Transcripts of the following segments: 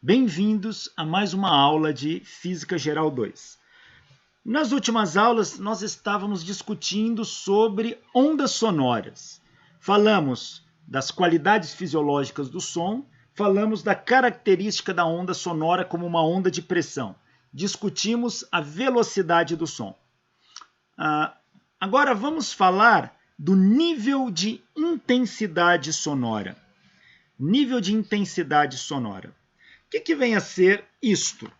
Bem-vindos a mais uma aula de Física Geral 2. Nas últimas aulas, nós estávamos discutindo sobre ondas sonoras. Falamos das qualidades fisiológicas do som, falamos da característica da onda sonora como uma onda de pressão. Discutimos a velocidade do som. Agora vamos falar do nível de intensidade sonora. Nível de intensidade sonora. O que vem a ser isto?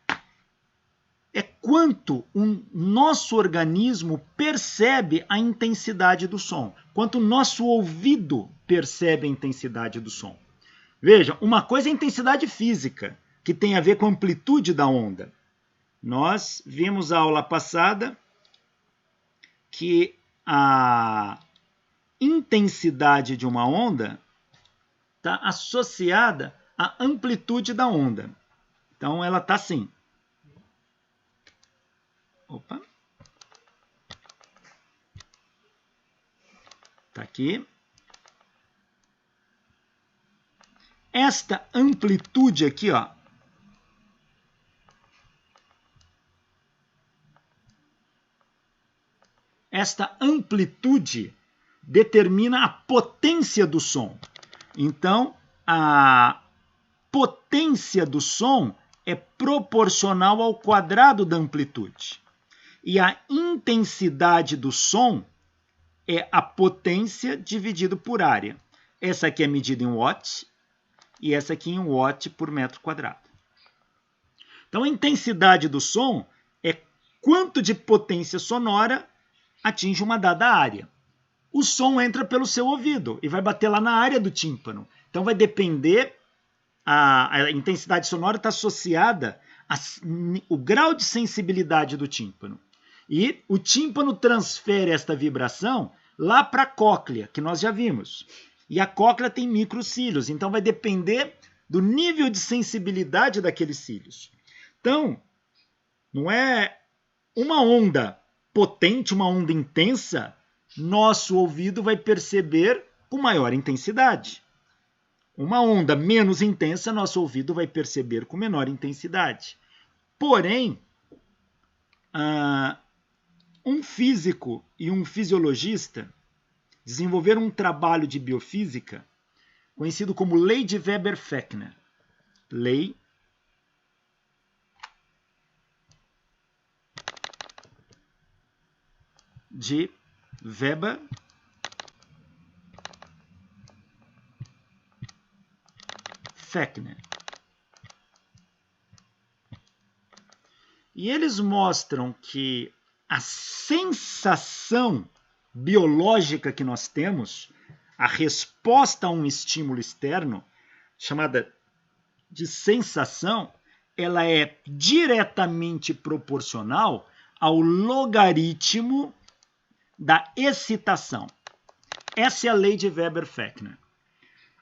É quanto o nosso organismo percebe a intensidade do som, quanto o nosso ouvido percebe a intensidade do som. Veja, uma coisa é a intensidade física, que tem a ver com a amplitude da onda. Nós vimos a aula passada que a intensidade de uma onda está associada à amplitude da onda. Então, ela está assim. Opa. Está aqui. Esta amplitude aqui, ó. Esta amplitude determina a potência do som. Então, a potência do som é proporcional ao quadrado da amplitude. E a intensidade do som é a potência dividido por área. Essa aqui é medida em watt e essa aqui em watt por metro quadrado. Então, a intensidade do som é quanto de potência sonora atinge uma dada área. O som entra pelo seu ouvido e vai bater lá na área do tímpano. Então, vai depender, a intensidade sonora está associada ao grau de sensibilidade do tímpano. E o tímpano transfere esta vibração lá para a cóclea, que nós já vimos. E a cóclea tem microcílios, então vai depender do nível de sensibilidade daqueles cílios. Então, não é uma onda potente, uma onda intensa, nosso ouvido vai perceber com maior intensidade. Uma onda menos intensa, nosso ouvido vai perceber com menor intensidade. Porém, um físico e um fisiologista desenvolveram um trabalho de biofísica conhecido como Lei de Weber-Fechner. Lei de Weber-Fechner. E eles mostram que a sensação biológica que nós temos, a resposta a um estímulo externo, chamada de sensação, ela é diretamente proporcional ao logaritmo da excitação. Essa é a lei de Weber-Fechner.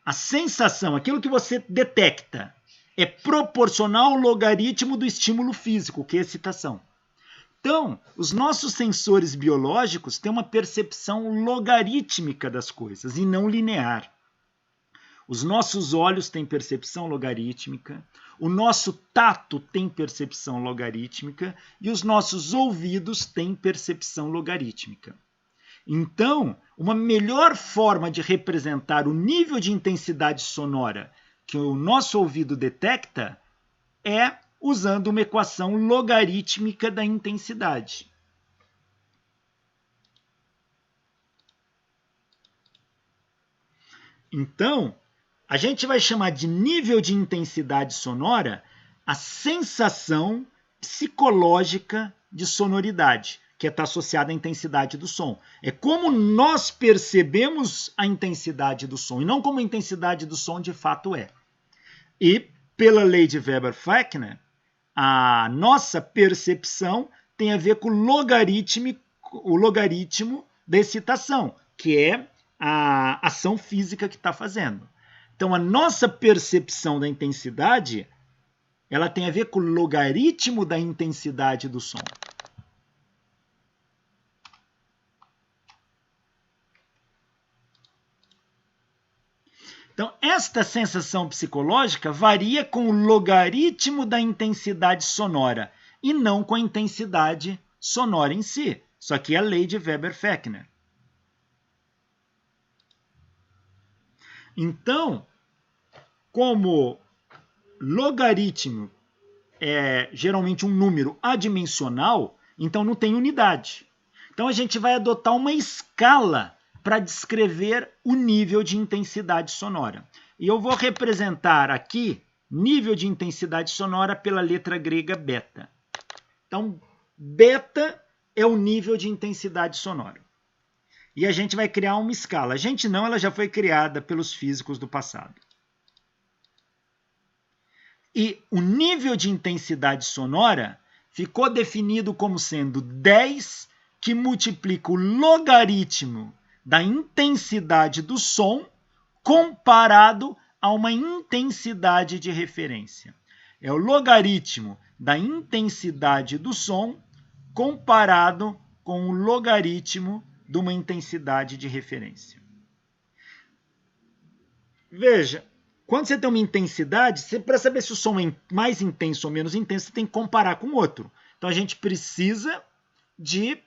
A sensação, aquilo que você detecta, é proporcional ao logaritmo do estímulo físico, que é a excitação. Então, os nossos sensores biológicos têm uma percepção logarítmica das coisas e não linear. Os nossos olhos têm percepção logarítmica, o nosso tato tem percepção logarítmica e os nossos ouvidos têm percepção logarítmica. Então, uma melhor forma de representar o nível de intensidade sonora que o nosso ouvido detecta é usando uma equação logarítmica da intensidade. Então, a gente vai chamar de nível de intensidade sonora a sensação psicológica de sonoridade, que está associada à intensidade do som. É como nós percebemos a intensidade do som, e não como a intensidade do som de fato é. E, pela lei de Weber-Fechner, a nossa percepção tem a ver com o logaritmo da excitação, que é a ação física que está fazendo. Então, a nossa percepção da intensidade, ela tem a ver com o logaritmo da intensidade do som. Então, esta sensação psicológica varia com o logaritmo da intensidade sonora e não com a intensidade sonora em si. Isso aqui é a lei de Weber-Fechner. Então, como logaritmo é geralmente um número adimensional, então não tem unidade. Então a gente vai adotar uma escala para descrever o nível de intensidade sonora. E eu vou representar aqui nível de intensidade sonora pela letra grega beta. Então, beta é o nível de intensidade sonora. E a gente vai criar uma escala. A gente não, ela já foi criada pelos físicos do passado. E o nível de intensidade sonora ficou definido como sendo 10 que multiplica o logaritmo da intensidade do som comparado a uma intensidade de referência. É o logaritmo da intensidade do som comparado com o logaritmo de uma intensidade de referência. Veja, quando você tem uma intensidade, para saber se o som é mais intenso ou menos intenso, você tem que comparar com o outro. Então a gente precisa de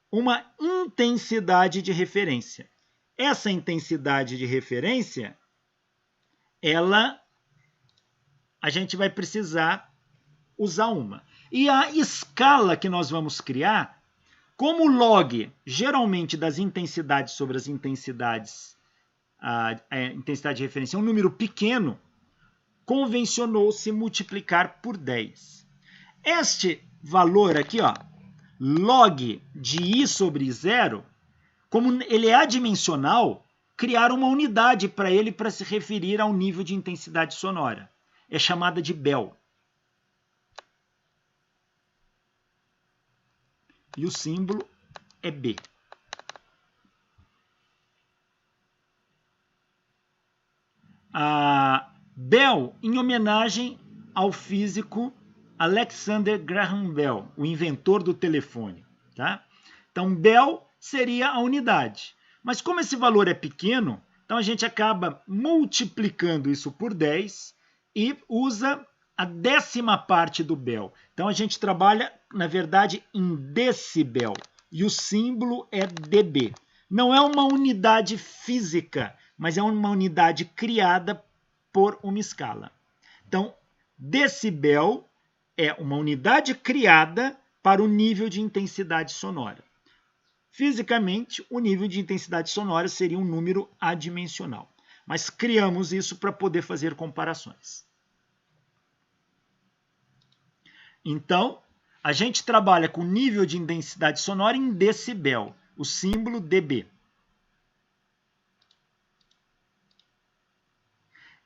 uma intensidade de referência. Essa intensidade de referência, a gente vai precisar usar uma. E a escala que nós vamos criar, como o log, geralmente das intensidades sobre as intensidades, a intensidade de referência é um número pequeno, convencionou-se multiplicar por 10. Este valor aqui, ó, log de i sobre 0, como ele é adimensional, criaram uma unidade para ele para se referir ao nível de intensidade sonora. É chamada de Bell. E o símbolo é B. A Bell, em homenagem ao físico Alexander Graham Bell, o inventor do telefone. Tá? Então, Bell seria a unidade. Mas como esse valor é pequeno, então a gente acaba multiplicando isso por 10 e usa a 10ª parte do Bell. Então a gente trabalha, na verdade, em decibel. E o símbolo é dB. Não é uma unidade física, mas é uma unidade criada por uma escala. Então, decibel é uma unidade criada para o nível de intensidade sonora. Fisicamente, o nível de intensidade sonora seria um número adimensional. Mas criamos isso para poder fazer comparações. Então, a gente trabalha com nível de intensidade sonora em decibel, o símbolo dB.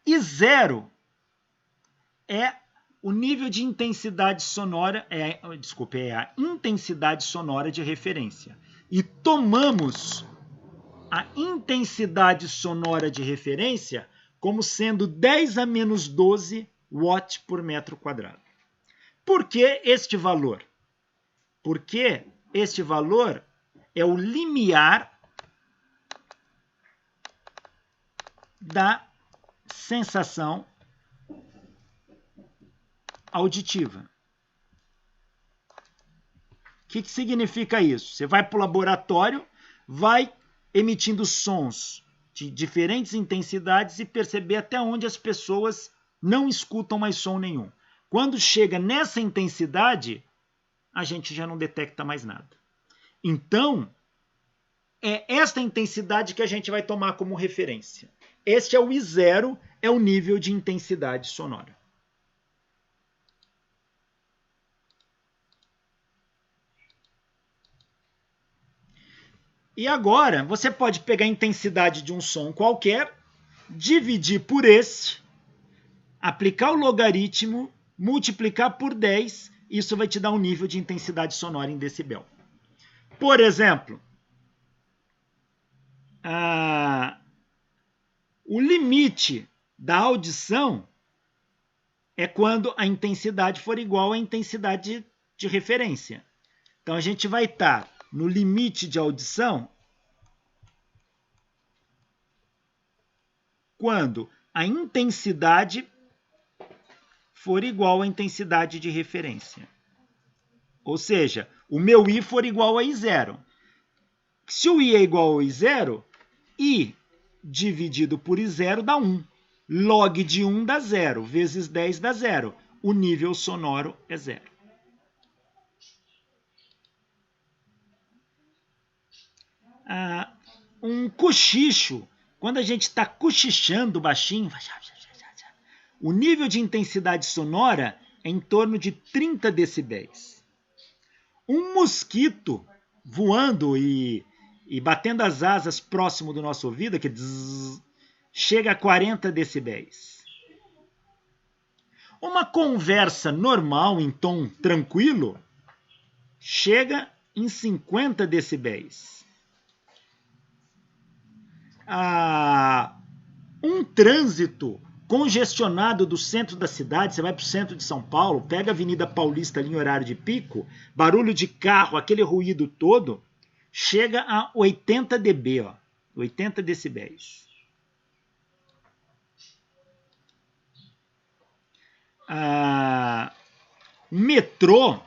E 0 é o nível de intensidade sonora, é a intensidade sonora de referência. E tomamos a intensidade sonora de referência como sendo 10 a menos 12 watts por metro quadrado. Por que este valor? Porque este valor é o limiar da sensação auditiva. O que significa isso? Você vai para o laboratório, vai emitindo sons de diferentes intensidades e perceber até onde as pessoas não escutam mais som nenhum. Quando chega nessa intensidade, a gente já não detecta mais nada. Então, é esta intensidade que a gente vai tomar como referência. Este é o I0, é o nível de intensidade sonora. E agora, você pode pegar a intensidade de um som qualquer, dividir por esse, aplicar o logaritmo, multiplicar por 10, isso vai te dar um nível de intensidade sonora em decibel. Por exemplo, o limite da audição é quando a intensidade for igual à intensidade de referência. Então, a gente vai estar no limite de audição quando a intensidade for igual à intensidade de referência. Ou seja, o meu I for igual a I0. Se o I é igual a I0, I dividido por I0 dá 1. Log de 1 dá 0, vezes 10 dá 0. O nível sonoro é 0. Um cochicho, quando a gente está cochichando baixinho, o nível de intensidade sonora é em torno de 30 decibéis. Um mosquito voando e batendo as asas próximo do nosso ouvido, que chega a 40 decibéis. Uma conversa normal, em tom tranquilo, chega em 50 decibéis. Um trânsito congestionado do centro da cidade, você vai para o centro de São Paulo, pega a Avenida Paulista ali em horário de pico, barulho de carro, aquele ruído todo, chega a 80 dB, ó, 80 decibéis. O metrô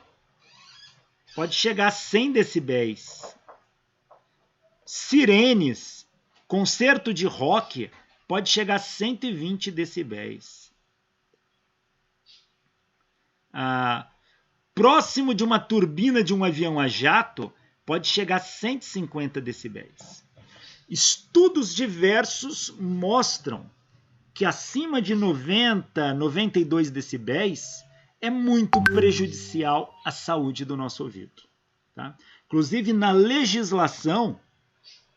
pode chegar a 100 decibéis. Sirenes, concerto de rock, pode chegar a 120 decibéis. Próximo de uma turbina de um avião a jato, pode chegar a 150 decibéis. Estudos diversos mostram que acima de 90, 92 decibéis é muito prejudicial à saúde do nosso ouvido. Tá? Inclusive, na legislação,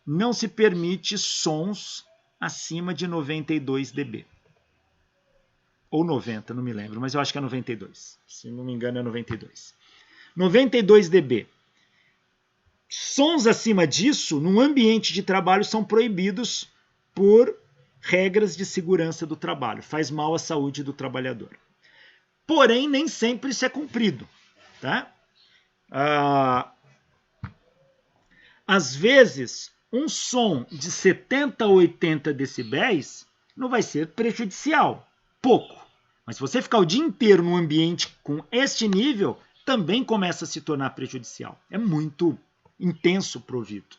não se permite sons acima de 92 dB. Ou 90, não me lembro, mas eu acho que é 92. Se não me engano, é 92. 92 dB. Sons acima disso, num ambiente de trabalho, são proibidos por regras de segurança do trabalho. Faz mal à saúde do trabalhador. Porém, nem sempre isso é cumprido. Tá? Às vezes, um som de 70 a 80 decibéis não vai ser prejudicial. Pouco. Mas se você ficar o dia inteiro num ambiente com este nível, também começa a se tornar prejudicial. É muito intenso para o ouvido.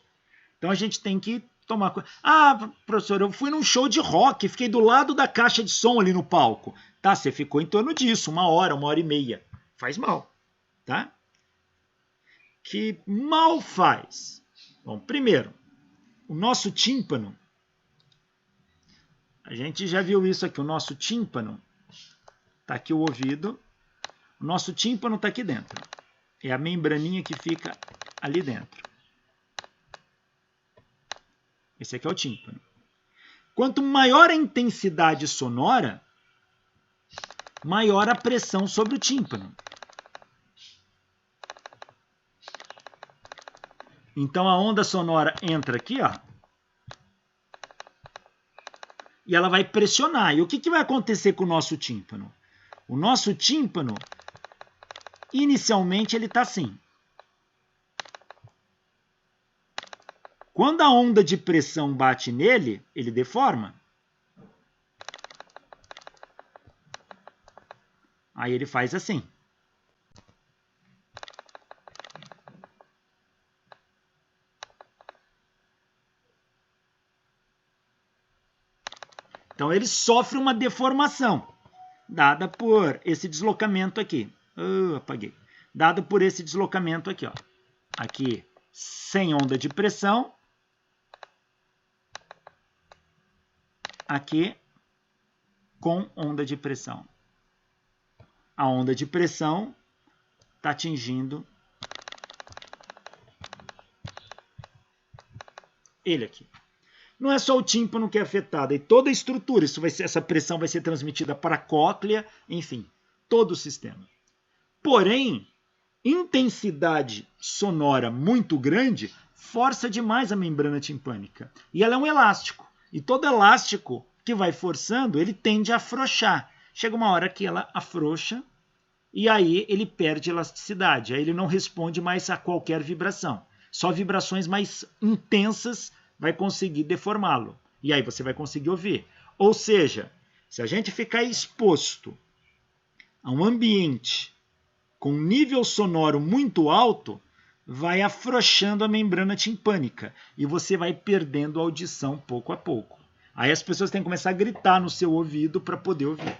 Então a gente tem que tomar cuidado. Professor, eu fui num show de rock, fiquei do lado da caixa de som ali no palco. Tá, você ficou em torno disso, 1 hora e meia. Faz mal, tá? Que mal faz? Bom, primeiro, o nosso tímpano, a gente já viu isso aqui, o nosso tímpano, tá aqui o ouvido, o nosso tímpano tá aqui dentro. É a membraninha que fica ali dentro. Esse aqui é o tímpano. Quanto maior a intensidade sonora, maior a pressão sobre o tímpano. Então a onda sonora entra aqui, ó, e ela vai pressionar. E o que vai acontecer com o nosso tímpano? O nosso tímpano, inicialmente, ele está assim. Quando a onda de pressão bate nele, ele deforma. Aí ele faz assim. Então ele sofre uma deformação, dada por esse deslocamento aqui. Apaguei. Dado por esse deslocamento aqui, ó. Aqui sem onda de pressão. Aqui com onda de pressão. A onda de pressão está atingindo ele aqui. Não é só o tímpano que é afetado, é toda a estrutura. Essa pressão vai ser transmitida para a cóclea, enfim, todo o sistema. Porém, intensidade sonora muito grande força demais a membrana timpânica. E ela é um elástico. E todo elástico que vai forçando, ele tende a afrouxar. Chega uma hora que ela afrouxa e aí ele perde elasticidade. Aí ele não responde mais a qualquer vibração. Só vibrações mais intensas vai conseguir deformá-lo. E aí você vai conseguir ouvir. Ou seja, Se a gente ficar exposto a um ambiente com nível sonoro muito alto, vai afrouxando a membrana timpânica e você vai perdendo a audição pouco a pouco. Aí as pessoas têm que começar a gritar no seu ouvido para poder ouvir.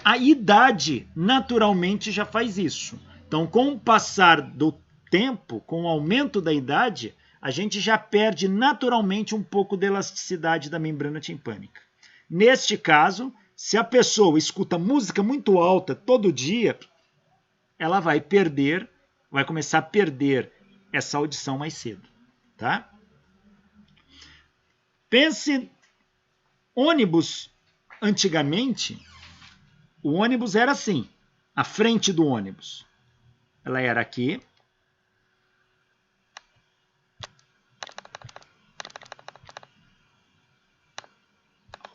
A idade naturalmente já faz isso. Então, com o passar do tempo, com o aumento da idade, a gente já perde naturalmente um pouco da elasticidade da membrana timpânica. Neste caso, se a pessoa escuta música muito alta todo dia, ela vai começar a perder essa audição mais cedo, tá? Pense, ônibus, antigamente, o ônibus era assim, a frente do ônibus. Ela era aqui.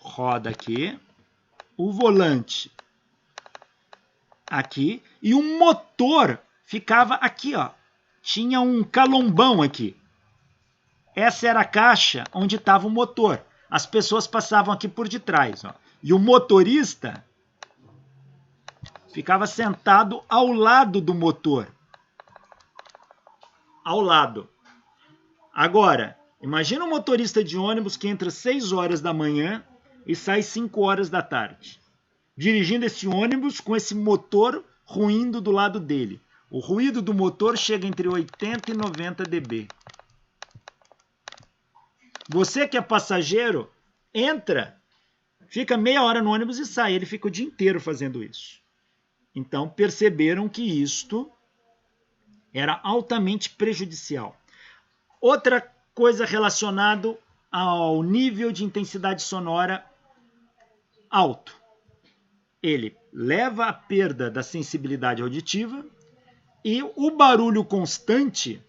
Roda aqui. O volante aqui. E o motor ficava aqui, ó. Tinha um calombão aqui. Essa era a caixa onde estava o motor. As pessoas passavam aqui por detrás, ó. E o motorista ficava sentado ao lado do motor. Ao lado. Agora, imagina um motorista de ônibus que entra às 6 horas da manhã e sai às 5 horas da tarde. Dirigindo esse ônibus com esse motor ruindo do lado dele. O ruído do motor chega entre 80 e 90 dB. Você que é passageiro, entra, fica meia hora no ônibus e sai. Ele fica o dia inteiro fazendo isso. Então, perceberam que isto era altamente prejudicial. Outra coisa relacionada ao nível de intensidade sonora alto. Ele leva à perda da sensibilidade auditiva e o barulho constante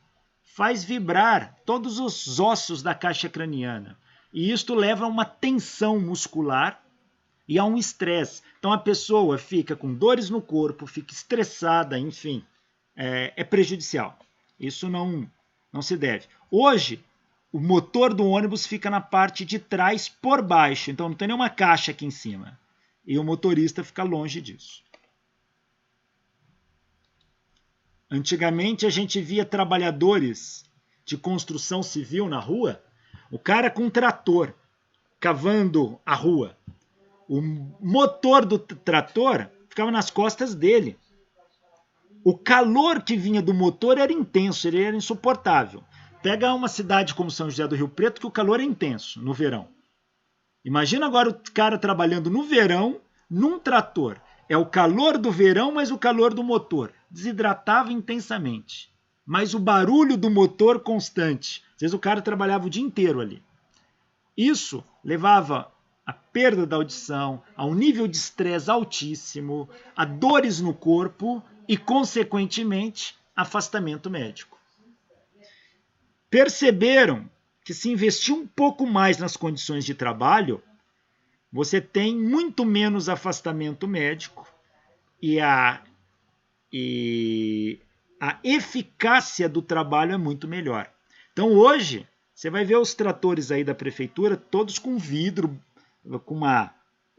faz vibrar todos os ossos da caixa craniana. E isto leva a uma tensão muscular e a um estresse. Então a pessoa fica com dores no corpo, fica estressada, enfim, é prejudicial. Isso não se deve. Hoje, o motor do ônibus fica na parte de trás por baixo, então não tem nenhuma caixa aqui em cima. E o motorista fica longe disso. Antigamente a gente via trabalhadores de construção civil na rua, o cara com um trator, cavando a rua. O motor do trator ficava nas costas dele. O calor que vinha do motor era intenso, ele era insuportável. Pega uma cidade como São José do Rio Preto, que o calor é intenso no verão. Imagina agora o cara trabalhando no verão, num trator. É o calor do verão, mas o calor do motor. Desidratava intensamente. Mas o barulho do motor constante. Às vezes o cara trabalhava o dia inteiro ali. Isso levava à perda da audição, a um nível de estresse altíssimo, a dores no corpo e, consequentemente, afastamento médico. Perceberam que se investir um pouco mais nas condições de trabalho, você tem muito menos afastamento médico e a eficácia do trabalho é muito melhor. Então hoje, você vai ver os tratores aí da prefeitura, todos com vidro, com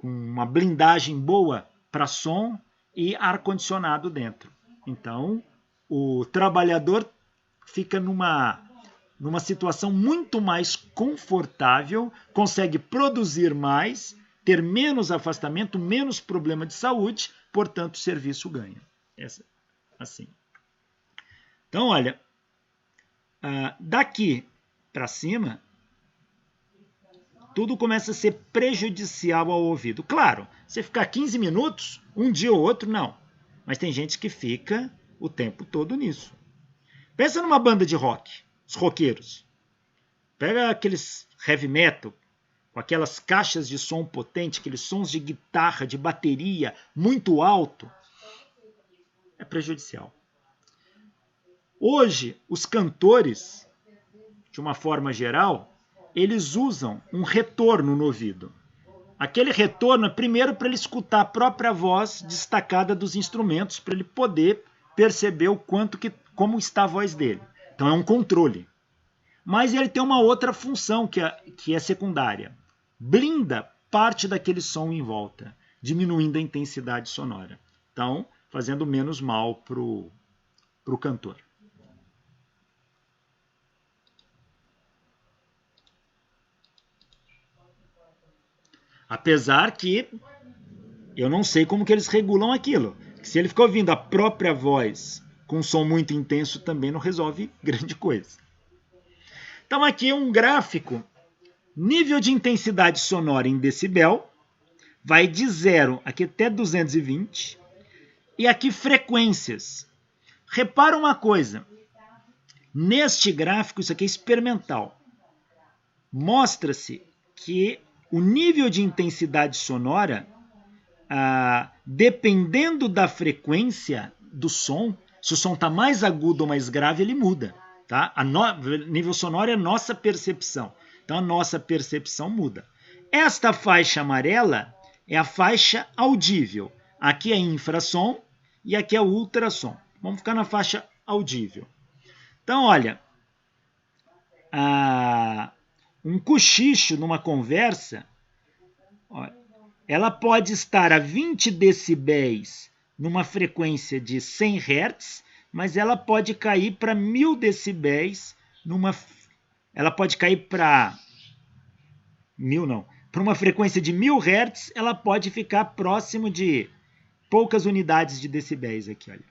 uma blindagem boa para som e ar-condicionado dentro. Então, o trabalhador fica numa situação muito mais confortável, consegue produzir mais, ter menos afastamento, menos problema de saúde, portanto, o serviço ganha. Assim. Então, olha, daqui para cima, tudo começa a ser prejudicial ao ouvido. Claro, você ficar 15 minutos, um dia ou outro, não. Mas tem gente que fica o tempo todo nisso. Pensa numa banda de rock. Os roqueiros. Pega aqueles heavy metal, com aquelas caixas de som potente, aqueles sons de guitarra, de bateria, muito alto. É prejudicial. Hoje, os cantores, de uma forma geral, eles usam um retorno no ouvido. Aquele retorno é primeiro para ele escutar a própria voz destacada dos instrumentos, para ele poder perceber como está a voz dele. Então é um controle. Mas ele tem uma outra função que é secundária. Blinda parte daquele som em volta, diminuindo a intensidade sonora. Então, fazendo menos mal para o cantor. Apesar que eu não sei como que eles regulam aquilo. Se ele ficar ouvindo a própria voz com um som muito intenso, também não resolve grande coisa. Então aqui é um gráfico. Nível de intensidade sonora em decibel. Vai de 0 aqui até 220. E aqui frequências. Repara uma coisa. Neste gráfico, isso aqui é experimental. Mostra-se que o nível de intensidade sonora, dependendo da frequência do som, se o som está mais agudo ou mais grave, ele muda. Tá? Nível sonoro é a nossa percepção. Então, a nossa percepção muda. Esta faixa amarela é a faixa audível. Aqui é infrassom e aqui é ultrassom. Vamos ficar na faixa audível. Então, olha, um cochicho numa conversa, olha, ela pode estar a 20 decibéis numa frequência de 100 Hz, mas ela pode cair para 1000 decibéis ela pode cair para uma frequência de 1000 Hz, ela pode ficar próximo de poucas unidades de decibéis aqui, olha.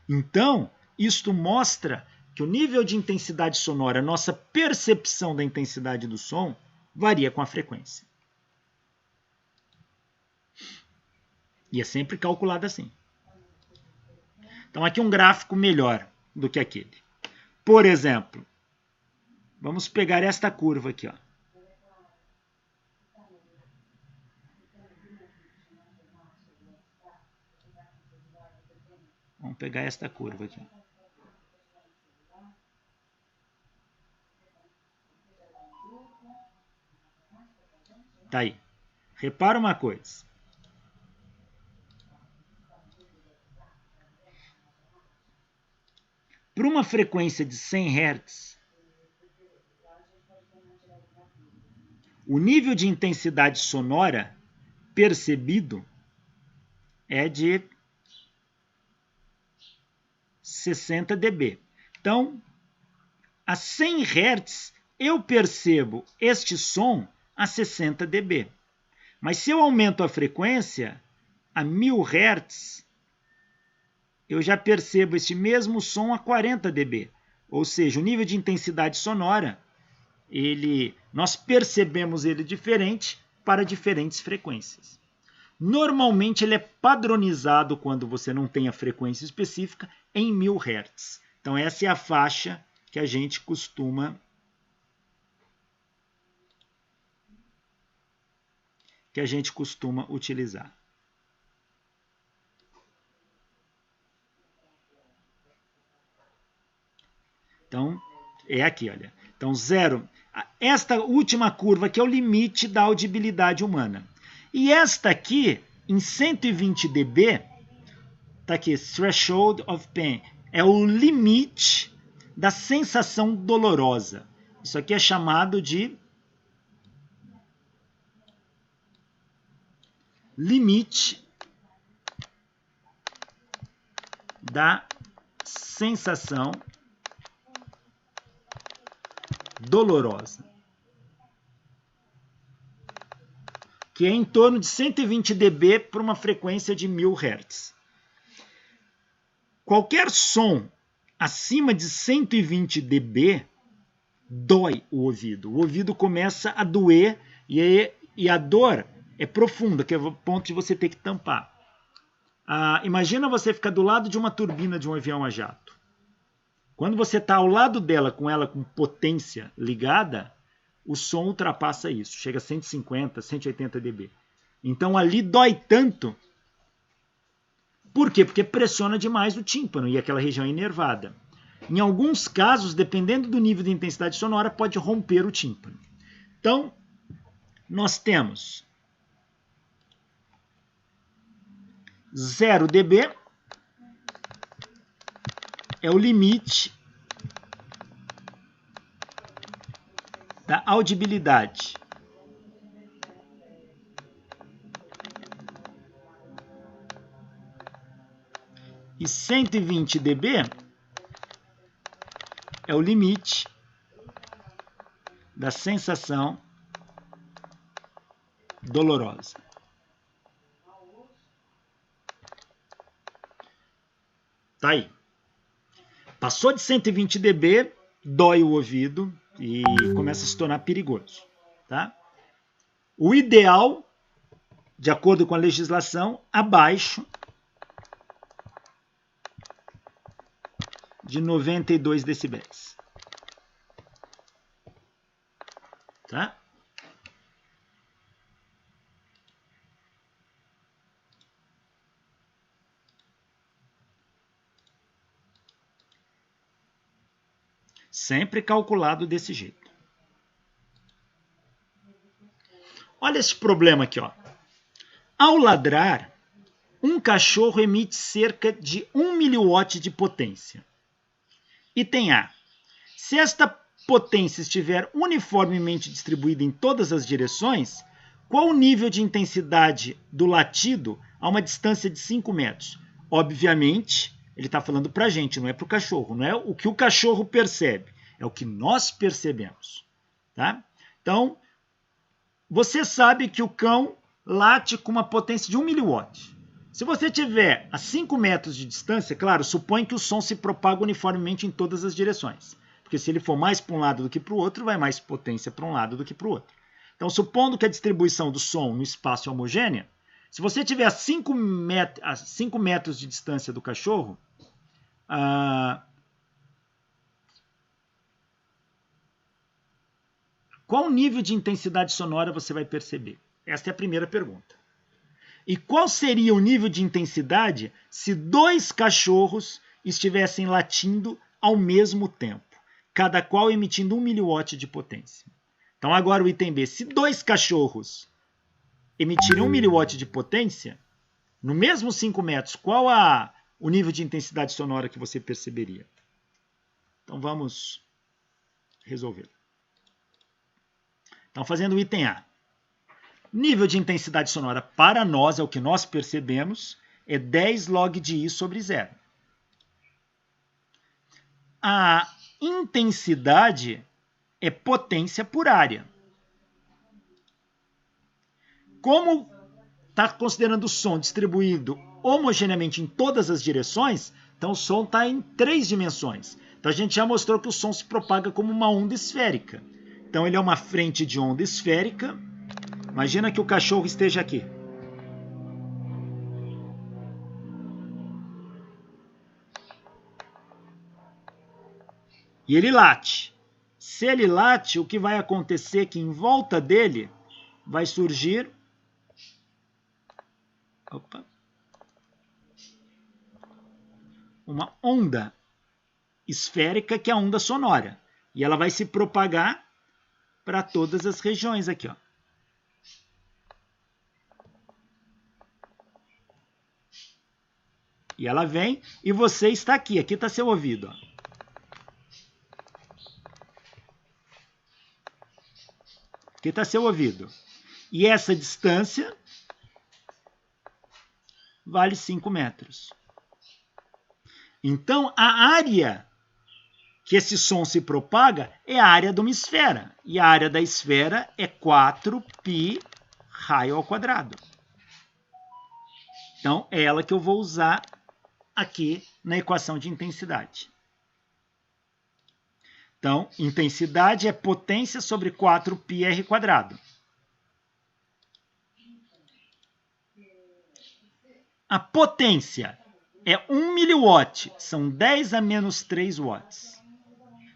Então, isto mostra que o nível de intensidade sonora, a nossa percepção da intensidade do som, varia com a frequência. E é sempre calculado assim. Então, aqui um gráfico melhor do que aquele. Por exemplo, vamos pegar esta curva aqui, ó. Vamos pegar esta curva aqui. Tá aí. Repara uma coisa. Para uma frequência de 100 Hz, o nível de intensidade sonora percebido é de 60 dB. Então, a 100 Hz, eu percebo este som a 60 dB. Mas se eu aumento a frequência a 1000 Hz, eu já percebo este mesmo som a 40 dB. Ou seja, o nível de intensidade sonora, nós percebemos ele diferente para diferentes frequências. Normalmente ele é padronizado quando você não tem a frequência específica em 1000 Hz. Então essa é a faixa que a gente costuma utilizar. Então, é aqui, olha. Então, 0. Esta última curva aqui é o limite da audibilidade humana. E esta aqui, em 120 dB, está aqui, threshold of pain, é o limite da sensação dolorosa. Isso aqui é chamado de limite da sensação dolorosa, que é em torno de 120 dB para uma frequência de 1000 Hz. Qualquer som acima de 120 dB dói o ouvido. O ouvido começa a doer e a dor é profunda, que é o ponto de você ter que tampar. Imagina você ficar do lado de uma turbina de um avião a jato. Quando você está ao lado dela com potência ligada, o som ultrapassa isso, chega a 150, 180 dB. Então ali dói tanto. Por quê? Porque pressiona demais o tímpano e aquela região é inervada. Em alguns casos, dependendo do nível de intensidade sonora, pode romper o tímpano. Então, nós temos 0 dB é o limite da audibilidade. E 120 dB é o limite da sensação dolorosa. Tá aí. Passou de 120 dB, dói o ouvido e começa a se tornar perigoso. Tá? O ideal, de acordo com a legislação, abaixo de 92 decibéis. Tá? Sempre calculado desse jeito. Olha esse problema aqui, ó. Ao ladrar, um cachorro emite cerca de 1 mW de potência. Item A. Se esta potência estiver uniformemente distribuída em todas as direções, qual o nível de intensidade do latido a uma distância de 5 metros? Obviamente, ele está falando para a gente, não é para o cachorro. Não é o que o cachorro percebe, é o que nós percebemos. Tá? Então, você sabe que o cão late com uma potência de 1 mW. Se você tiver a 5 metros de distância, claro, supõe que o som se propaga uniformemente em todas as direções. Porque se ele for mais para um lado do que para o outro, vai mais potência para um lado do que para o outro. Então, supondo que a distribuição do som no espaço é homogênea, se você tiver a 5 metros de distância do cachorro, qual nível de intensidade sonora você vai perceber? Esta é a primeira pergunta. E qual seria o nível de intensidade se 2 cachorros estivessem latindo ao mesmo tempo, cada qual emitindo 1 mW de potência? Então agora o item B. Se 2 cachorros emitirem 1 mW de potência, no mesmo 5 metros, qual o nível de intensidade sonora que você perceberia? Então vamos resolver. Então fazendo o item A. Nível de intensidade sonora para nós, é o que nós percebemos, é 10 log de I sobre 0. A intensidade é potência por área. Como está considerando o som distribuído homogeneamente em todas as direções, então o som está em 3 dimensões. Então a gente já mostrou que o som se propaga como uma onda esférica. Então ele é uma frente de onda esférica. Imagina que o cachorro esteja aqui. E ele late. Se ele late, o que vai acontecer é que em volta dele vai surgir uma onda esférica, que é a onda sonora. E ela vai se propagar para todas as regiões aqui, ó. E ela vem e você está aqui. Aqui está seu ouvido, ó. Aqui está seu ouvido. E essa distância vale 5 metros. Então, a área que esse som se propaga é a área de uma esfera. E a área da esfera é 4π raio ao quadrado. Então, é ela que eu vou usar aqui na equação de intensidade. Então, intensidade é potência sobre 4πr². A potência é 1 mW, são 10 a menos 3 watts.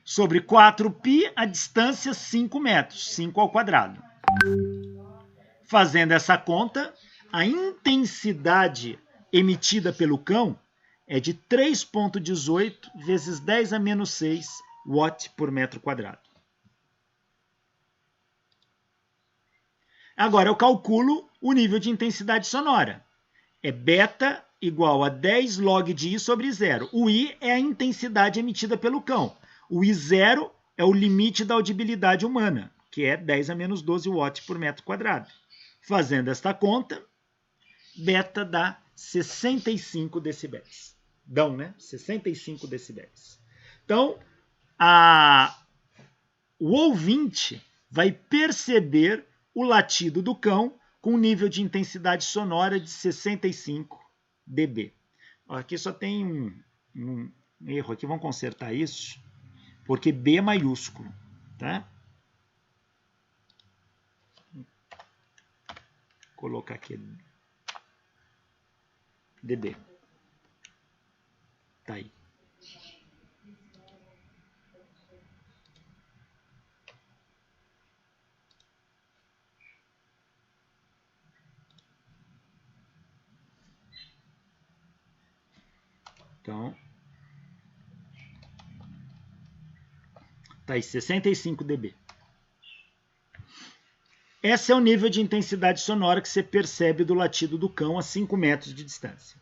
Sobre 4π, a distância 5 metros, 5 ao quadrado. Fazendo essa conta, a intensidade emitida pelo cão é de 3,18 vezes 10 a menos 6 watt por metro quadrado. Agora eu calculo o nível de intensidade sonora. É beta igual a 10 log de I sobre 0. O I é a intensidade emitida pelo cão. O I0 é o limite da audibilidade humana, que é 10 a menos 12 watt por metro quadrado. Fazendo esta conta, beta dá 65 decibéis. Dão, né? 65 decibéis. Então, o ouvinte vai perceber o latido do cão com nível de intensidade sonora de 65 dB. Aqui só tem um erro aqui, vamos consertar isso, porque B é maiúsculo, tá? Vou colocar aqui dB. Tá aí. Então, tá aí, 65 dB. Esse é o nível de intensidade sonora que você percebe do latido do cão a 5 metros de distância.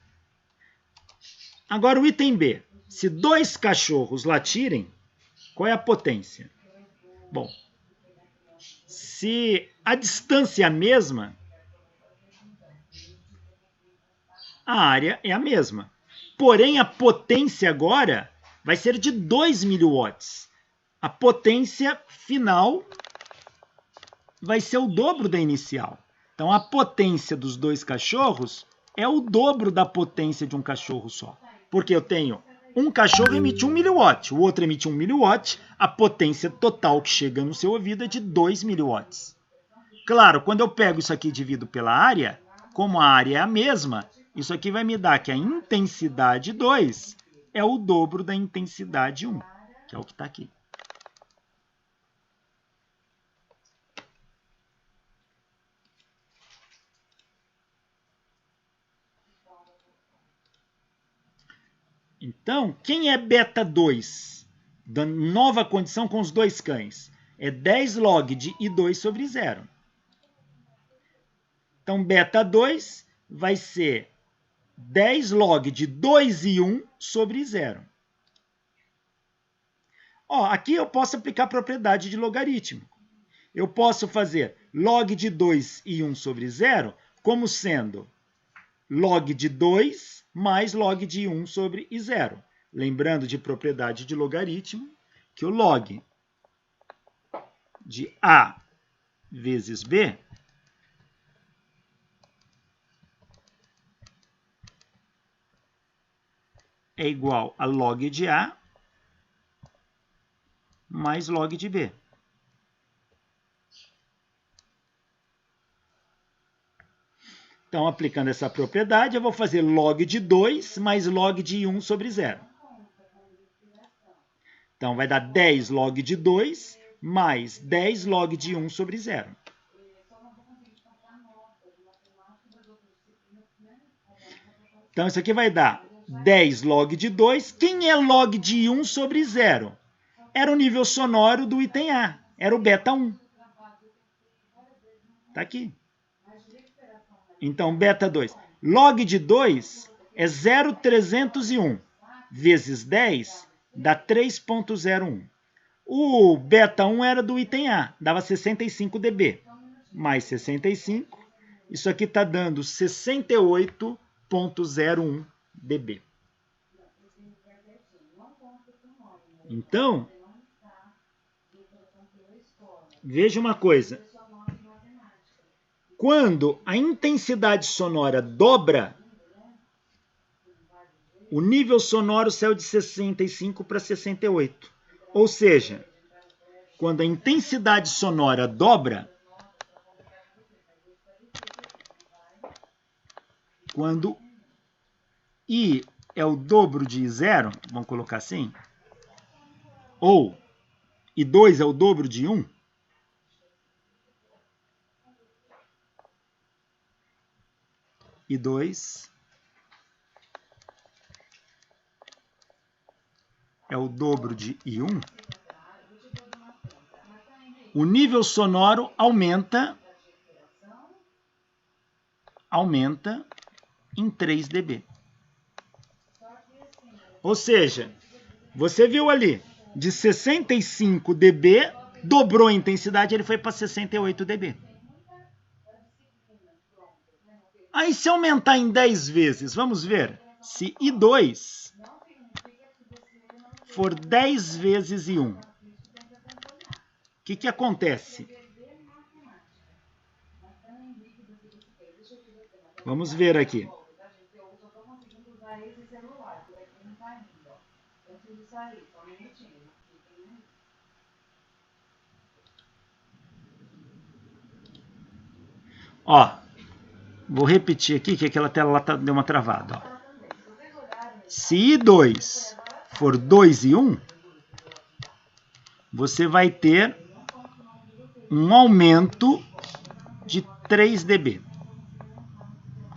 Agora o item B. Se 2 cachorros latirem, qual é a potência? Bom, se a distância é a mesma, a área é a mesma. Porém, a potência agora vai ser de 2 miliwatts. A potência final vai ser o dobro da inicial. Então, a potência dos 2 cachorros é o dobro da potência de um cachorro só. Porque eu tenho um cachorro emite 1 miliwatt, o outro emite 1 miliwatt, a potência total que chega no seu ouvido é de 2 miliwatts. Claro, quando eu pego isso aqui e divido pela área, como a área é a mesma, isso aqui vai me dar que a intensidade 2 é o dobro da intensidade 1, que é o que está aqui. Então, quem é beta 2? Da nova condição com os 2 cães. É 10 log de I2 sobre 0. Então, beta 2 vai ser 10 log de 2I1 sobre 0. Ó, aqui eu posso aplicar a propriedade de logaritmo. Eu posso fazer log de 2I1 sobre 0 como sendo log de 2 mais log de 1 sobre I0. Lembrando de propriedade de logaritmo, que o log de A vezes B é igual a log de A mais log de B. Então, aplicando essa propriedade, eu vou fazer log de 2 mais log de 1 sobre 0. Então, vai dar 10 log de 2 mais 10 log de 1 sobre 0. Então, isso aqui vai dar 10 log de 2. Quem é log de 1 sobre 0? Era o nível sonoro do item A. Era o beta 1. Está aqui. Então, beta 2. Log de 2 é 0,301 vezes 10 dá 3,01. O beta 1 era do item A, dava 65 dB. Mais 65, isso aqui está dando 68,01 dB. Então, veja uma coisa. Quando a intensidade sonora dobra, o nível sonoro saiu de 65 para 68. Ou seja, quando a intensidade sonora dobra, quando I é o dobro de I0, vamos colocar assim, ou I2 é o dobro de 1, I2 é o dobro de I1, o nível sonoro aumenta em 3 dB. Ou seja, você viu ali, de 65 dB, dobrou a intensidade, ele foi para 68 dB. Aí, se aumentar em 10 vezes, vamos ver, se I2 for 10 vezes I1, o que acontece? Vamos ver aqui. Ó, vou repetir aqui que aquela tela lá deu uma travada. Ó. Se I2 for 2 e 1, você vai ter um aumento de 3 dB.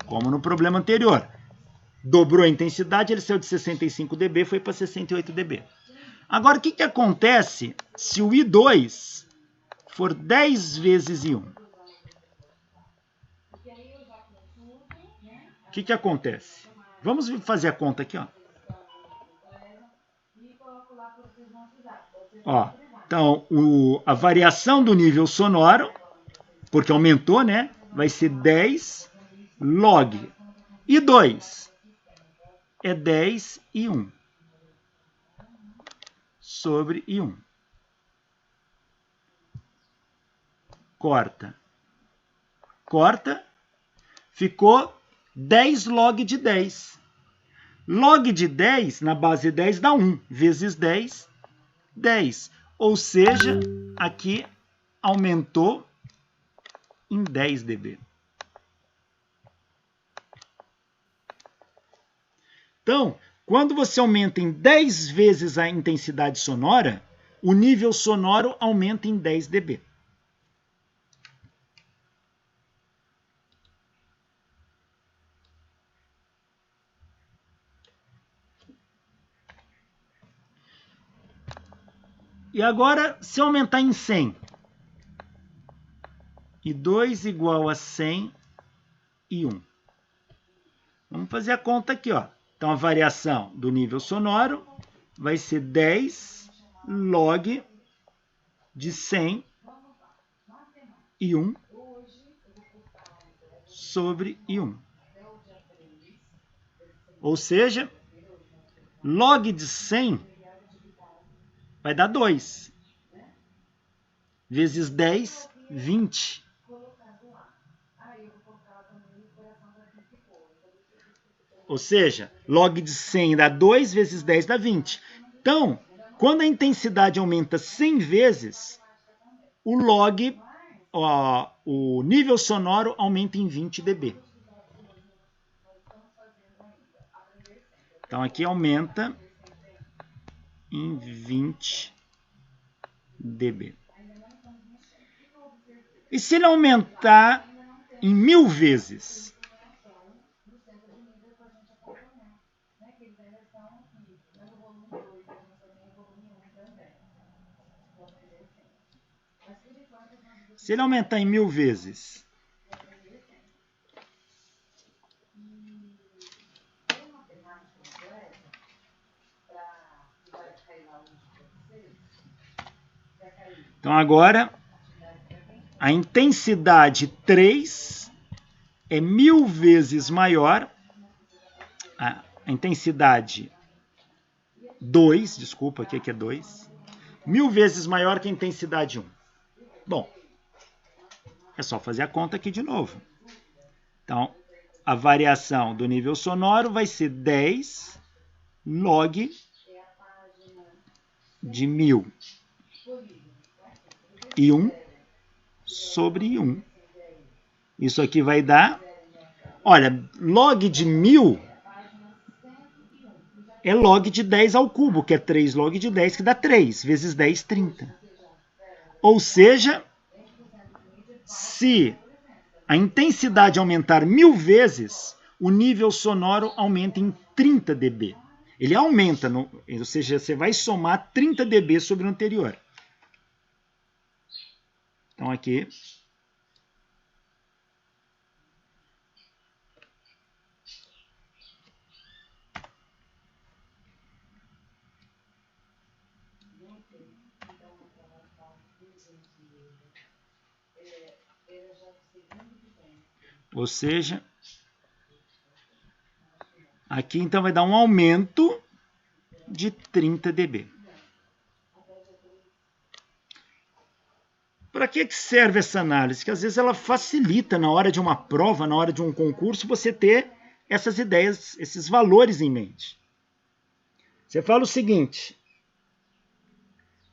Como no problema anterior. Dobrou a intensidade, ele saiu de 65 dB, foi para 68 dB. Agora, o que acontece se o I2 for 10 vezes I1? O que acontece? Vamos fazer a conta aqui, ó. Ó, então, a variação do nível sonoro, porque aumentou, né? Vai ser 10 log. I2 é 10 I1 sobre I1. Corta. Corta. Ficou 10 log de 10. Log de 10 na base 10 dá 1. Vezes 10, 10. Ou seja, aqui aumentou em 10 dB. Então, quando você aumenta em 10 vezes a intensidade sonora, o nível sonoro aumenta em 10 dB. E agora, se eu aumentar em 100, I2 igual a 100 I1. Vamos fazer a conta aqui, ó. Então, a variação do nível sonoro vai ser 10 log de 100 I1 sobre I1. Ou seja, log de 100 vai dar 2. Vezes 10, 20. Ou seja, log de 100 dá 2 vezes 10 dá 20. Então, quando a intensidade aumenta 100 vezes, o log, o nível sonoro aumenta em 20 dB. Então, aqui aumenta em 20 dB. E se ele aumentar em 1000 vezes? Se ele aumentar em 1000 vezes, então agora a intensidade 3 é 1000 vezes maior, a intensidade 2, desculpa, aqui é 2, 1000 vezes maior que a intensidade 1. Bom, é só fazer a conta aqui de novo. Então, a variação do nível sonoro vai ser 10 log de 1000 I1 sobre I1. Isso aqui vai dar... Olha, log de 1000 é log de 10 ao cubo, que é 3 log de 10, que dá 3. Vezes 10, 30. Ou seja, se a intensidade aumentar 1000 vezes, o nível sonoro aumenta em 30 dB. Ele aumenta, ou seja, você vai somar 30 dB sobre o anterior. Então, aqui... Ou seja, aqui então vai dar um aumento de 30 dB. Para que serve essa análise? Que às vezes ela facilita na hora de uma prova, na hora de um concurso, você ter essas ideias, esses valores em mente. Você fala o seguinte: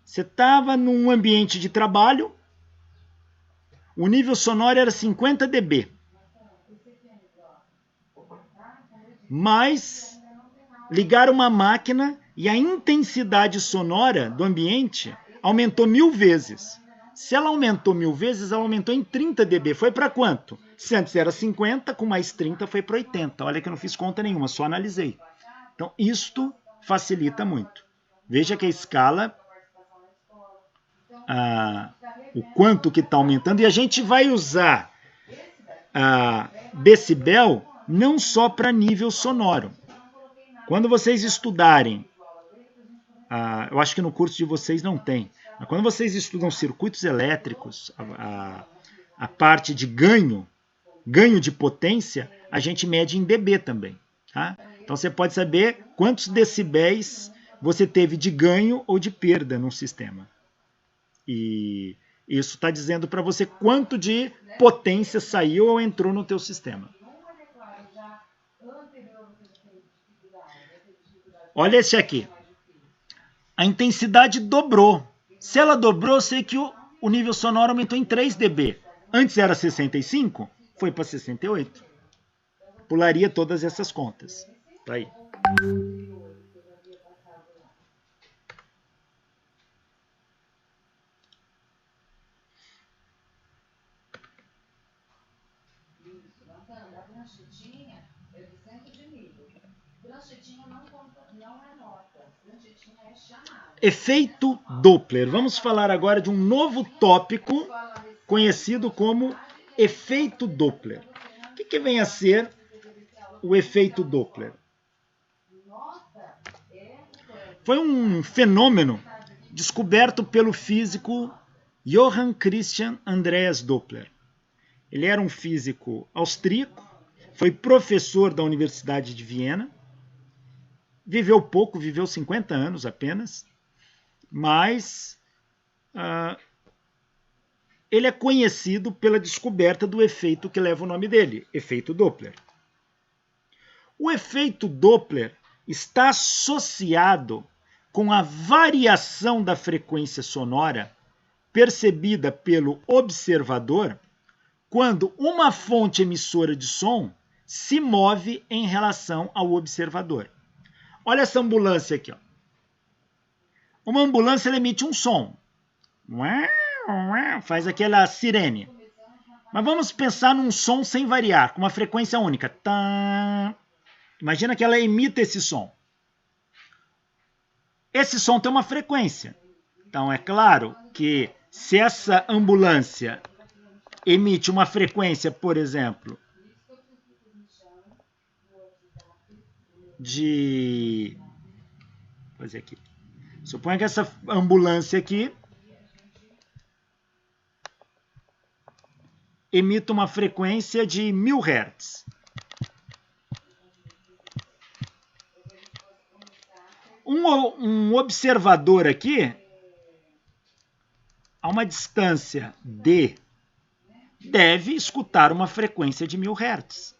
você estava num ambiente de trabalho, o nível sonoro era 50 dB. Mas ligaram uma máquina e a intensidade sonora do ambiente aumentou 1000 vezes. Se ela aumentou 1000 vezes, ela aumentou em 30 dB. Foi para quanto? Se antes era 50, com mais 30 foi para 80. Olha que eu não fiz conta nenhuma, só analisei. Então, isto facilita muito. Veja que a escala, o quanto que está aumentando, e a gente vai usar decibel não só para nível sonoro. Quando vocês estudarem, eu acho que no curso de vocês não tem, mas quando vocês estudam circuitos elétricos, a parte de ganho de potência, a gente mede em dB também. Tá? Então você pode saber quantos decibéis você teve de ganho ou de perda num sistema. E isso está dizendo para você quanto de potência saiu ou entrou no teu sistema. Olha esse aqui. A intensidade dobrou. Se ela dobrou, eu sei que o nível sonoro aumentou em 3 dB. Antes era 65, foi para 68. Pularia todas essas contas. Tá aí. Efeito Doppler. Vamos falar agora de um novo tópico conhecido como efeito Doppler. O que vem a ser o efeito Doppler? Foi um fenômeno descoberto pelo físico Johann Christian Andreas Doppler. Ele era um físico austríaco, foi professor da Universidade de Viena, viveu pouco, viveu 50 anos apenas, mas ele é conhecido pela descoberta do efeito que leva o nome dele, efeito Doppler. O efeito Doppler está associado com a variação da frequência sonora percebida pelo observador quando uma fonte emissora de som se move em relação ao observador. Olha essa ambulância aqui. Ó. Uma ambulância ela emite um som. Faz aquela sirene. Mas vamos pensar num som sem variar, com uma frequência única. Imagina que ela emita esse som. Esse som tem uma frequência. Então é claro que se essa ambulância emite uma frequência, por exemplo, vou fazer aqui. Suponha que essa ambulância aqui emita uma frequência de 1000 Hz. Um observador aqui, a uma distância D, deve escutar uma frequência de 1000 Hz.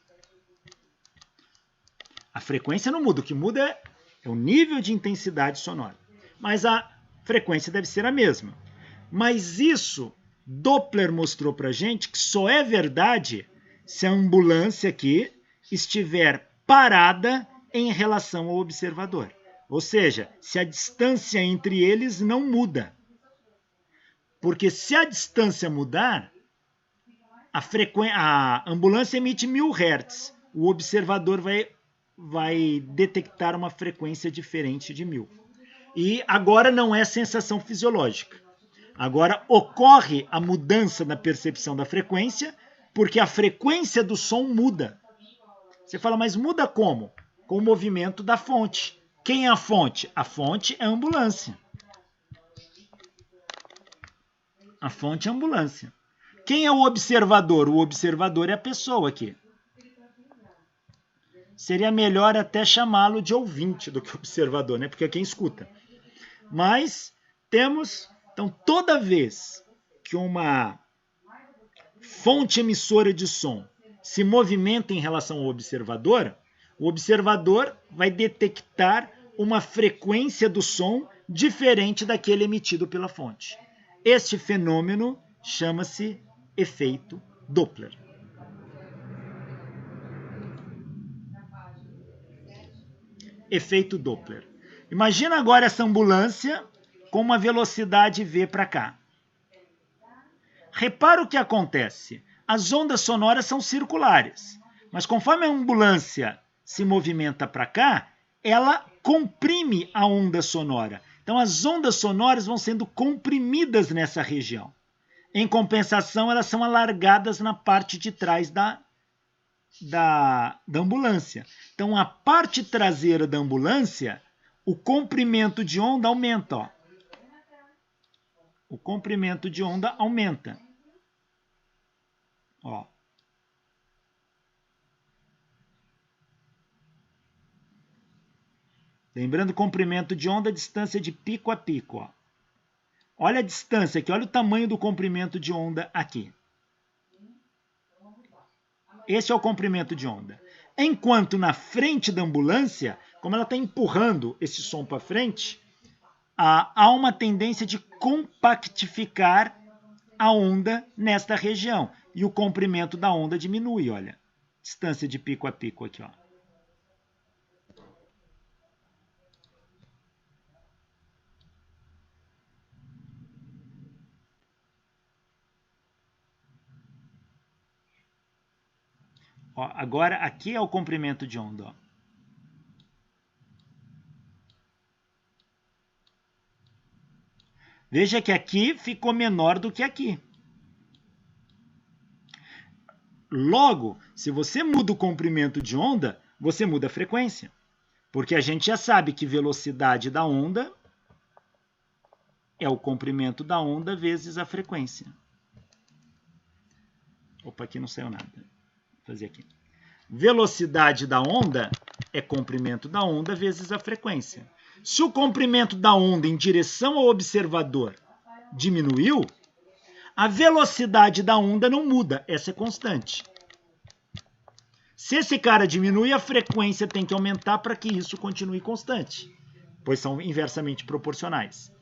A frequência não muda, o que muda é o nível de intensidade sonora. Mas a frequência deve ser a mesma. Mas isso, Doppler mostrou para a gente que só é verdade se a ambulância aqui estiver parada em relação ao observador. Ou seja, se a distância entre eles não muda. Porque se a distância mudar, a ambulância emite 1000 Hz. O observador vai detectar uma frequência diferente de 1000. E agora não é sensação fisiológica. Agora ocorre a mudança na percepção da frequência, porque a frequência do som muda. Você fala, mas muda como? Com o movimento da fonte. Quem é a fonte? A fonte é a ambulância. A fonte é a ambulância. Quem é o observador? O observador é a pessoa aqui. seria melhor até chamá-lo de ouvinte do que observador, né? Porque é quem escuta. Mas temos, então, toda vez que uma fonte emissora de som se movimenta em relação ao observador, o observador vai detectar uma frequência do som diferente daquele emitido pela fonte. Este fenômeno chama-se efeito Doppler. Efeito Doppler. Imagina agora essa ambulância com uma velocidade v para cá. Repara o que acontece. As ondas sonoras são circulares, mas conforme a ambulância se movimenta para cá, ela comprime a onda sonora. Então as ondas sonoras vão sendo comprimidas nessa região. Em compensação, elas são alargadas na parte de trás da ambulância. Então a parte traseira da ambulância, o comprimento de onda aumenta. Ó. O comprimento de onda aumenta. Ó. Lembrando, comprimento de onda, distância de pico a pico. Ó. Olha a distância aqui, olha o tamanho do comprimento de onda aqui. Esse é o comprimento de onda. Enquanto na frente da ambulância, como ela está empurrando esse som para frente, há uma tendência de compactificar a onda nesta região. E o comprimento da onda diminui, olha. Distância de pico a pico aqui, ó. Ó, agora aqui é o comprimento de onda, ó. Veja que aqui ficou menor do que aqui. Logo, se você muda o comprimento de onda, você muda a frequência. Porque a gente já sabe que velocidade da onda é o comprimento da onda vezes a frequência. Opa, aqui não saiu nada. Vou fazer aqui. Velocidade da onda é comprimento da onda vezes a frequência. Se o comprimento da onda em direção ao observador diminuiu, a velocidade da onda não muda, essa é constante. Se esse cara diminui, a frequência tem que aumentar para que isso continue constante, pois são inversamente proporcionais.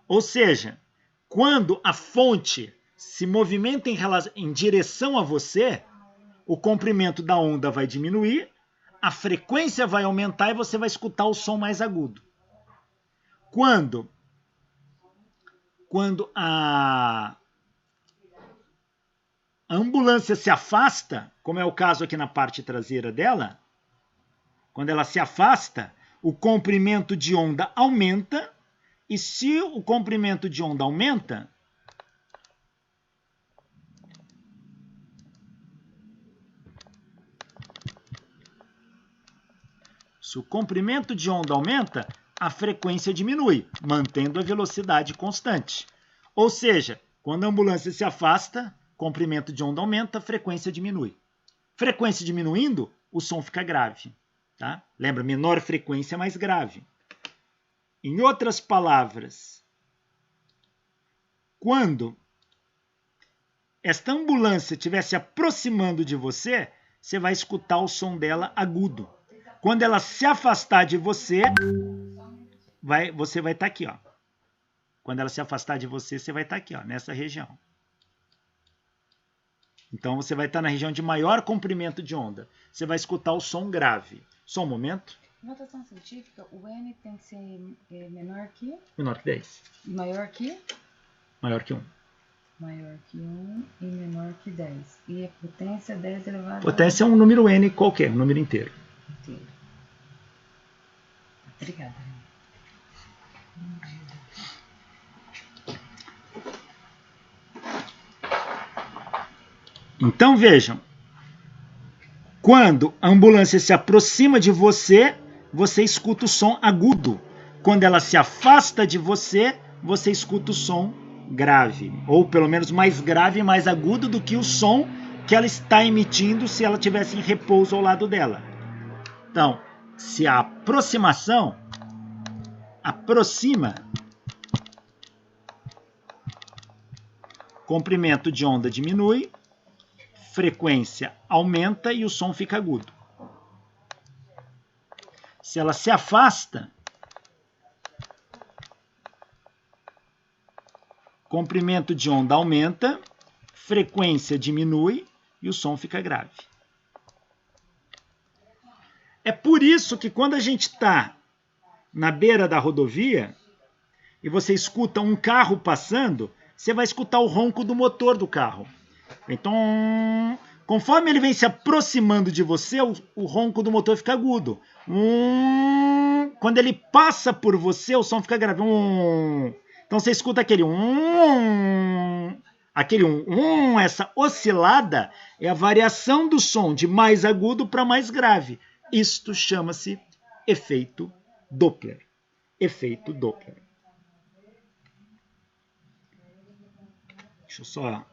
Ou seja, quando a fonte se movimenta em direção a você, o comprimento da onda vai diminuir, a frequência vai aumentar e você vai escutar o som mais agudo. Quando a ambulância se afasta, como é o caso aqui na parte traseira dela, quando ela se afasta, o comprimento de onda aumenta, e se o comprimento de onda aumenta, se o comprimento de onda aumenta, a frequência diminui, mantendo a velocidade constante. Ou seja, quando a ambulância se afasta, comprimento de onda aumenta, a frequência diminui. Frequência diminuindo, o som fica grave. Tá? Lembra, menor frequência, mais grave. Em outras palavras, quando esta ambulância estiver se aproximando de você, você vai escutar o som dela agudo. Quando ela se afastar de você, você vai estar aqui, ó. Quando ela se afastar de você, você vai estar aqui, ó, nessa região. Então, você vai estar na região de maior comprimento de onda. Você vai escutar o som grave. Só um momento. Notação científica, o N tem que ser menor que? Menor que 10. Maior que? Maior que 1. Maior que 1 e menor que 10. E a potência 10 elevado a... Potência é um número N qualquer, um número inteiro. Inteiro. Obrigada. Então vejam, quando a ambulância se aproxima de você, você escuta o som agudo. Quando ela se afasta de você, você escuta o som grave, ou pelo menos mais grave e mais agudo do que o som que ela está emitindo se ela tivesse em repouso ao lado dela. Então, se a aproximação aproxima, comprimento de onda diminui, frequência aumenta e o som fica agudo. Se ela se afasta, comprimento de onda aumenta, frequência diminui e o som fica grave. É por isso que quando a gente está na beira da rodovia e você escuta um carro passando, você vai escutar o ronco do motor do carro. Então, conforme ele vem se aproximando de você, o ronco do motor fica agudo. Quando ele passa por você, o som fica grave. Então você escuta aquele essa oscilada é a variação do som de mais agudo para mais grave. Isto chama-se efeito Doppler. Efeito Doppler. Deixa eu só...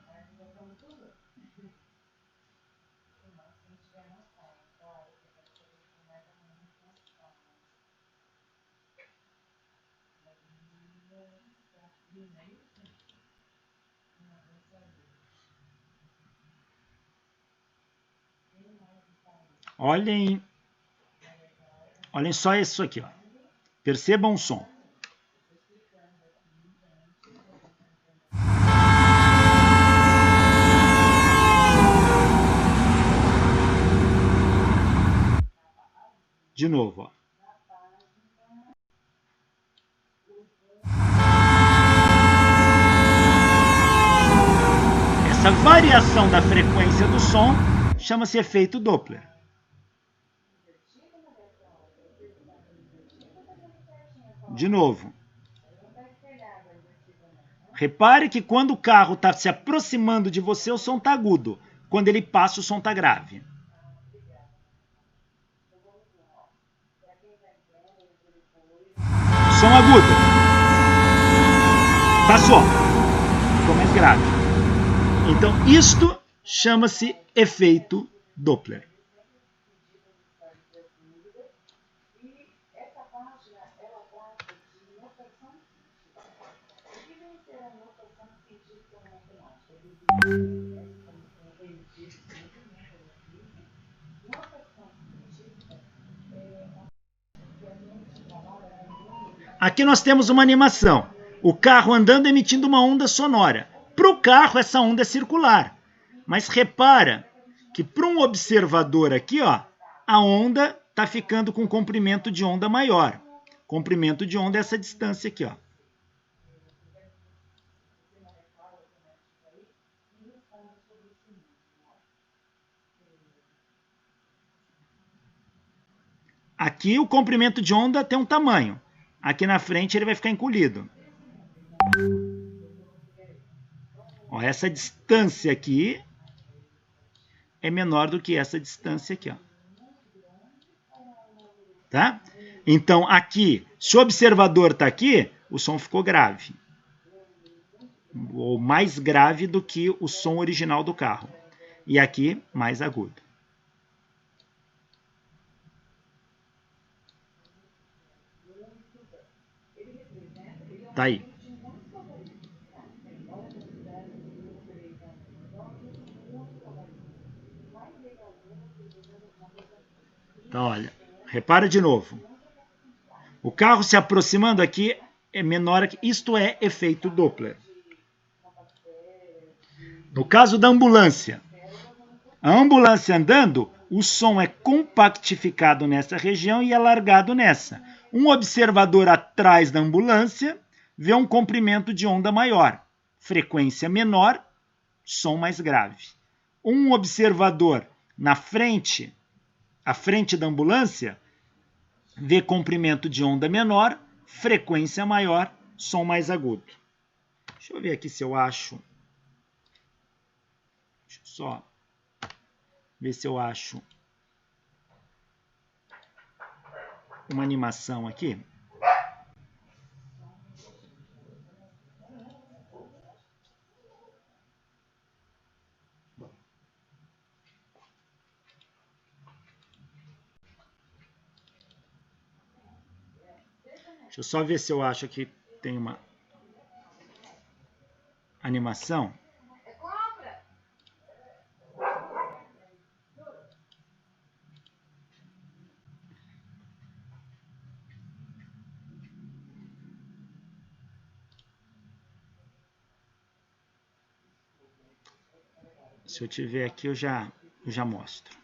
Olhem só isso aqui, ó. Percebam o som. De novo, ó. Essa variação da frequência do som chama-se efeito Doppler. De novo. Repare que quando o carro está se aproximando de você, o som está agudo. Quando ele passa, o som está grave. Som agudo. Passou. Ficou mais grave. Então, isto chama-se efeito Doppler. Aqui nós temos uma animação. O carro andando emitindo uma onda sonora. Para o carro, essa onda é circular. Mas repara que para um observador aqui, ó, a onda está ficando com comprimento de onda maior. Comprimento de onda é essa distância aqui, ó. Aqui o comprimento de onda tem um tamanho. Aqui na frente ele vai ficar encolhido. Ó, essa distância aqui é menor do que essa distância aqui, ó. Tá? Então aqui, se o observador está aqui, o som ficou grave. Ou mais grave do que o som original do carro. E aqui, mais agudo. Tá aí. Então, olha, repara de novo. O carro se aproximando aqui é menor que... Isto é efeito Doppler. No caso da ambulância, a ambulância andando, o som é compactificado nessa região e é largado nessa. Um observador atrás da ambulância vê um comprimento de onda maior, frequência menor, som mais grave. Um observador na frente, à frente da ambulância, vê comprimento de onda menor, frequência maior, som mais agudo. Deixa eu ver aqui se eu acho. Deixa eu só ver se eu acho uma animação aqui. Deixa eu só ver se eu acho que tem uma animação. Se eu tiver aqui, eu já mostro.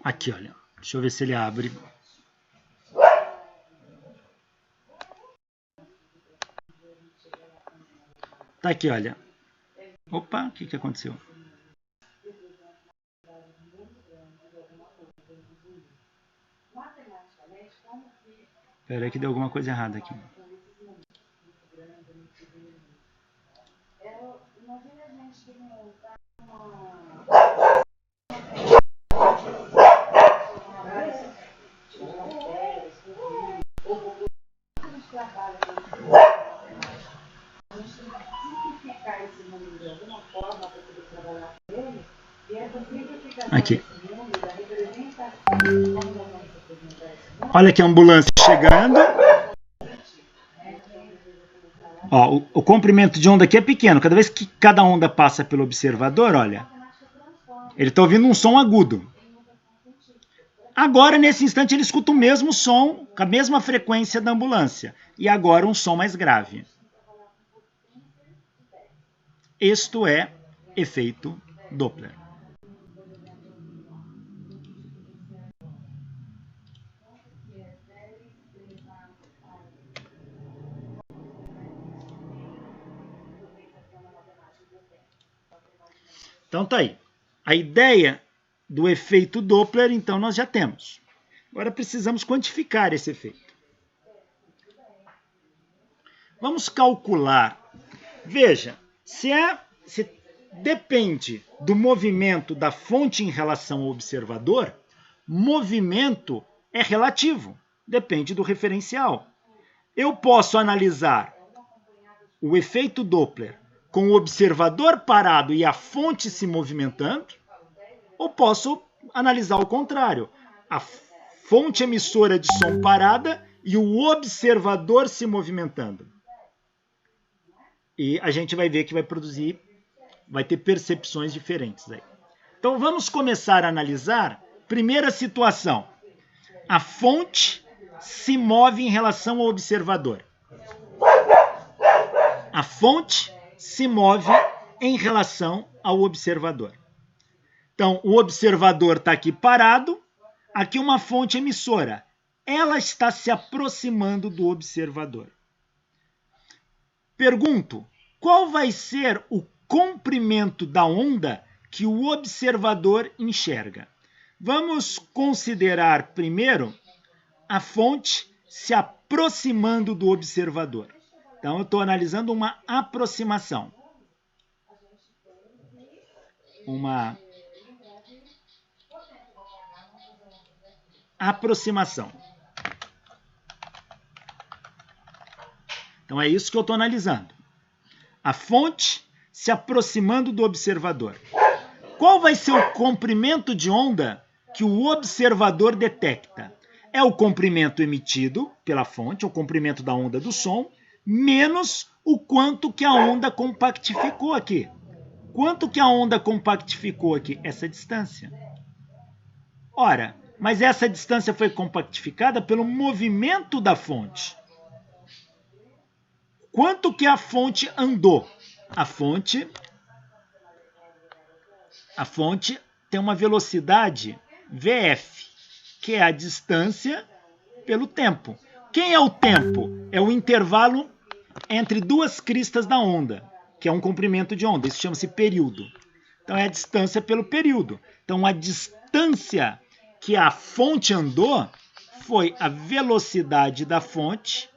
Aqui, olha. Deixa eu ver se ele abre. Tá aqui, olha. Opa, o que aconteceu? Espera aí que deu alguma coisa errada aqui. Aqui. Olha aqui a ambulância chegando. Ó, o comprimento de onda aqui é pequeno. Cada vez que cada onda passa pelo observador, olha, ele está ouvindo um som agudo. Agora, nesse instante, ele escuta o mesmo som, com a mesma frequência da ambulância. E agora um som mais grave. Isto é efeito Doppler. Então tá aí. A ideia do efeito Doppler, então, nós já temos. Agora precisamos quantificar esse efeito. Vamos calcular. Veja, se depende do movimento da fonte em relação ao observador, movimento é relativo, depende do referencial. Eu posso analisar o efeito Doppler com o observador parado e a fonte se movimentando, ou posso analisar o contrário, a fonte emissora de som parada e o observador se movimentando. E a gente vai ver que vai ter percepções diferentes aí. Então vamos começar a analisar. Primeira situação, a fonte se move em relação ao observador. A fonte se move em relação ao observador. Então, o observador está aqui parado, aqui uma fonte emissora. Ela está se aproximando do observador. Pergunto, qual vai ser o comprimento da onda que o observador enxerga? Vamos considerar primeiro a fonte se aproximando do observador. Então, eu estou analisando uma aproximação. Uma aproximação. Então, é isso que eu estou analisando. A fonte se aproximando do observador. Qual vai ser o comprimento de onda que o observador detecta? É o comprimento emitido pela fonte, o comprimento da onda do som, menos o quanto que a onda compactificou aqui. Quanto que a onda compactificou aqui? Essa distância. Ora, mas essa distância foi compactificada pelo movimento da fonte. Quanto que a fonte andou? A fonte tem uma velocidade VF, que é a distância pelo tempo. Quem é o tempo? É o intervalo entre duas cristas da onda. que é um comprimento de onda. Isso chama-se período. Então, é a distância pelo período. Então, a distância que a fonte andou foi a velocidade da fonte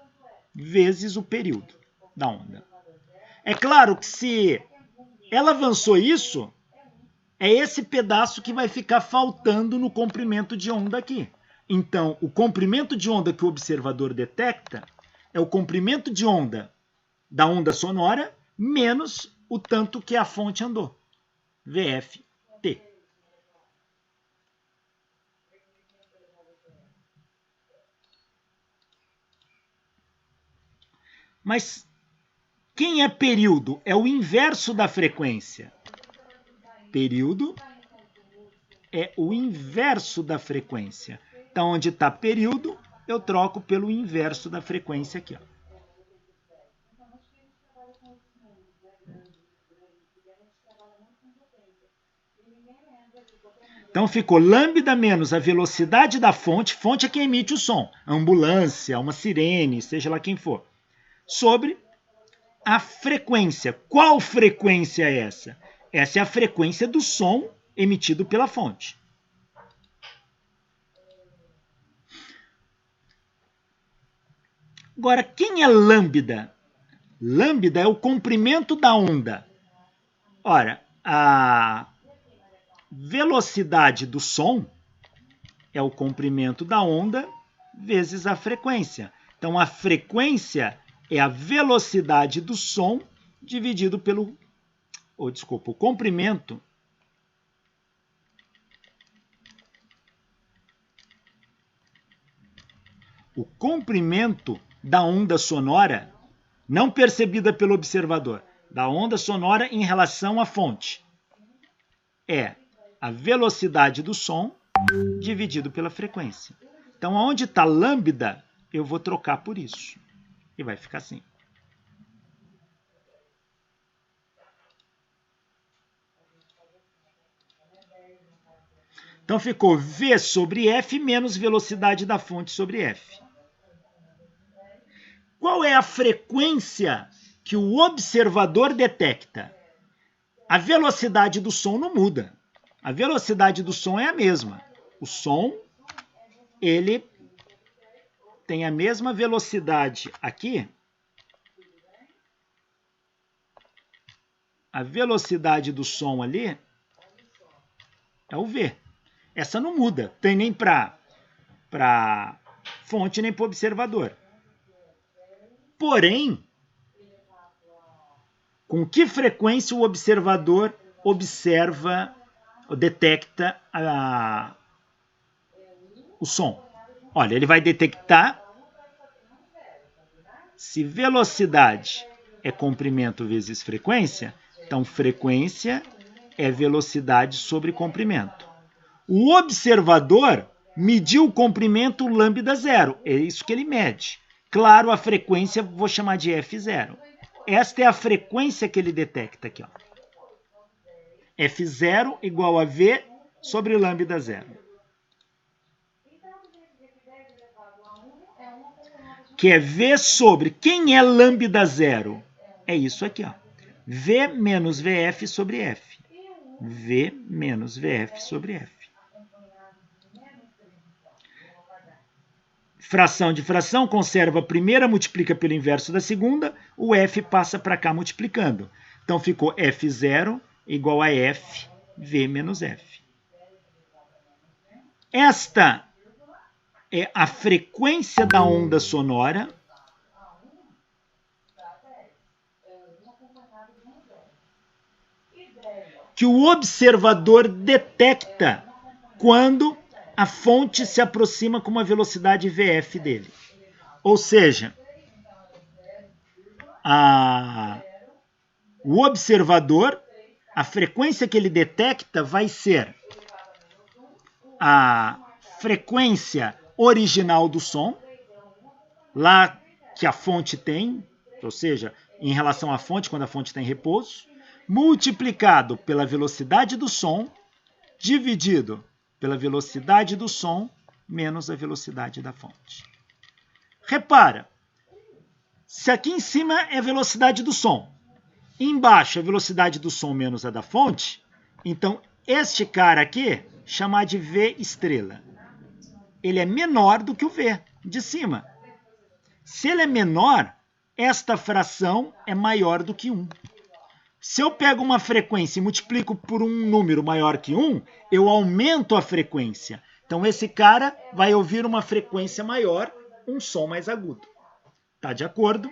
vezes o período da onda. É claro que se ela avançou isso, é esse pedaço que vai ficar faltando no comprimento de onda aqui. Então, o comprimento de onda que o observador detecta é o comprimento de onda da onda sonora menos o tanto que a fonte andou. VFT. Mas quem é período? É o inverso da frequência. Período é o inverso da frequência. Então, onde está período, eu troco pelo inverso da frequência aqui. Ó. Então, ficou lambda menos a velocidade da fonte. Fonte é quem emite o som. A ambulância, uma sirene, seja lá quem for. Sobre a frequência. Qual frequência é essa? Essa é a frequência do som emitido pela fonte. Agora, quem é lambda? Lambda é o comprimento da onda. Ora, a velocidade do som é o comprimento da onda vezes a frequência. Então, a frequência é a velocidade do som dividido pelo... o comprimento da onda sonora, não percebida pelo observador, da onda sonora em relação à fonte, é a velocidade do som dividido pela frequência. Então, onde está lambda, eu vou trocar por isso. E vai ficar assim. Então, ficou V sobre F menos velocidade da fonte sobre F. Qual é a frequência que o observador detecta? A velocidade do som não muda. A velocidade do som é a mesma. O som, ele tem a mesma velocidade aqui. A velocidade do som ali é o V. Essa não muda. Tem nem para fonte, nem para observador. Porém, com que frequência o observador detecta o som? Olha, ele vai detectar se velocidade é comprimento vezes frequência, então frequência é velocidade sobre comprimento. O observador mediu o comprimento lambda zero, é isso que ele mede. Claro, a frequência vou chamar de F0. Esta é a frequência que ele detecta aqui. Ó. F0 igual a V sobre lambda zero. Que é V sobre... Quem é lambda zero? É isso aqui. Ó. V menos VF sobre F. V menos VF sobre F. Fração de fração, conserva a primeira, multiplica pelo inverso da segunda, o F passa para cá multiplicando. Então, ficou F0 igual a F, V menos F. Esta é a frequência da onda sonora que o observador detecta quando a fonte se aproxima com uma velocidade VF dele. Ou seja, o observador, a frequência que ele detecta vai ser a frequência original do som, lá que a fonte tem, ou seja, em relação à fonte, quando a fonte está em repouso, multiplicado pela velocidade do som, dividido pela velocidade do som menos a velocidade da fonte. Repara, se aqui em cima é a velocidade do som, Embaixo, a velocidade do som menos a da fonte. Então, este cara aqui, chamar de V estrela. Ele é menor do que o V de cima. Se ele é menor, esta fração é maior do que 1. Se eu pego uma frequência e multiplico por um número maior que 1, eu aumento a frequência. Então, esse cara vai ouvir uma frequência maior, um som mais agudo. Está de acordo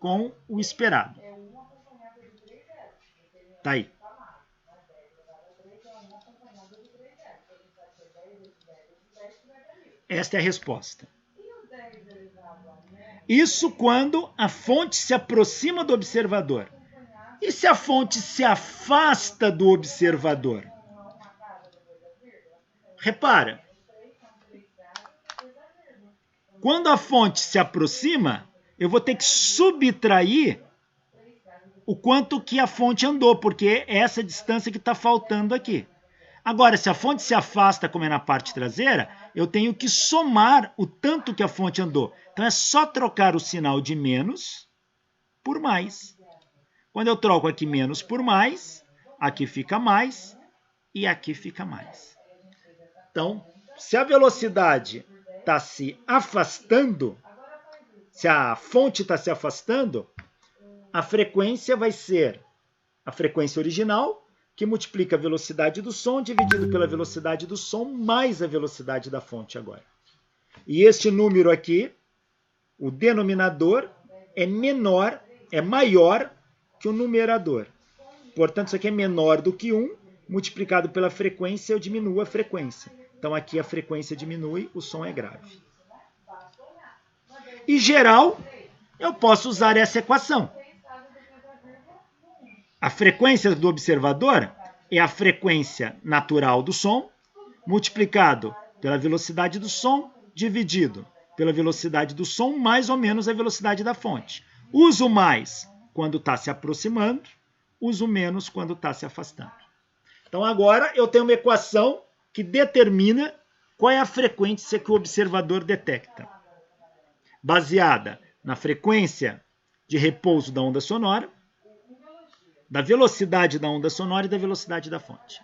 com o esperado. Tá aí. Esta é a resposta. Isso quando a fonte se aproxima do observador. E se a fonte se afasta do observador? Repara. Quando a fonte se aproxima, eu vou ter que subtrair o quanto que a fonte andou, porque é essa distância que está faltando aqui. Agora, se a fonte se afasta, como é na parte traseira, eu tenho que somar o tanto que a fonte andou. Então, é só trocar o sinal de menos por mais. Quando eu troco aqui menos por mais, aqui fica mais e aqui fica mais. Então, se a velocidade está se afastando, se a fonte está se afastando, a frequência vai ser a frequência original, que multiplica a velocidade do som dividido pela velocidade do som mais a velocidade da fonte agora. E este número aqui, o denominador, é maior que o numerador. Portanto, isso aqui é menor do que 1, multiplicado pela frequência, eu diminuo a frequência. Então, aqui a frequência diminui, o som é grave. E geral, eu posso usar essa equação. A frequência do observador é a frequência natural do som, multiplicado pela velocidade do som, dividido pela velocidade do som, mais ou menos a velocidade da fonte. Uso mais quando está se aproximando, uso menos quando está se afastando. Então, agora eu tenho uma equação que determina qual é a frequência que o observador detecta, baseada na frequência de repouso da onda sonora, da velocidade da onda sonora e da velocidade da fonte.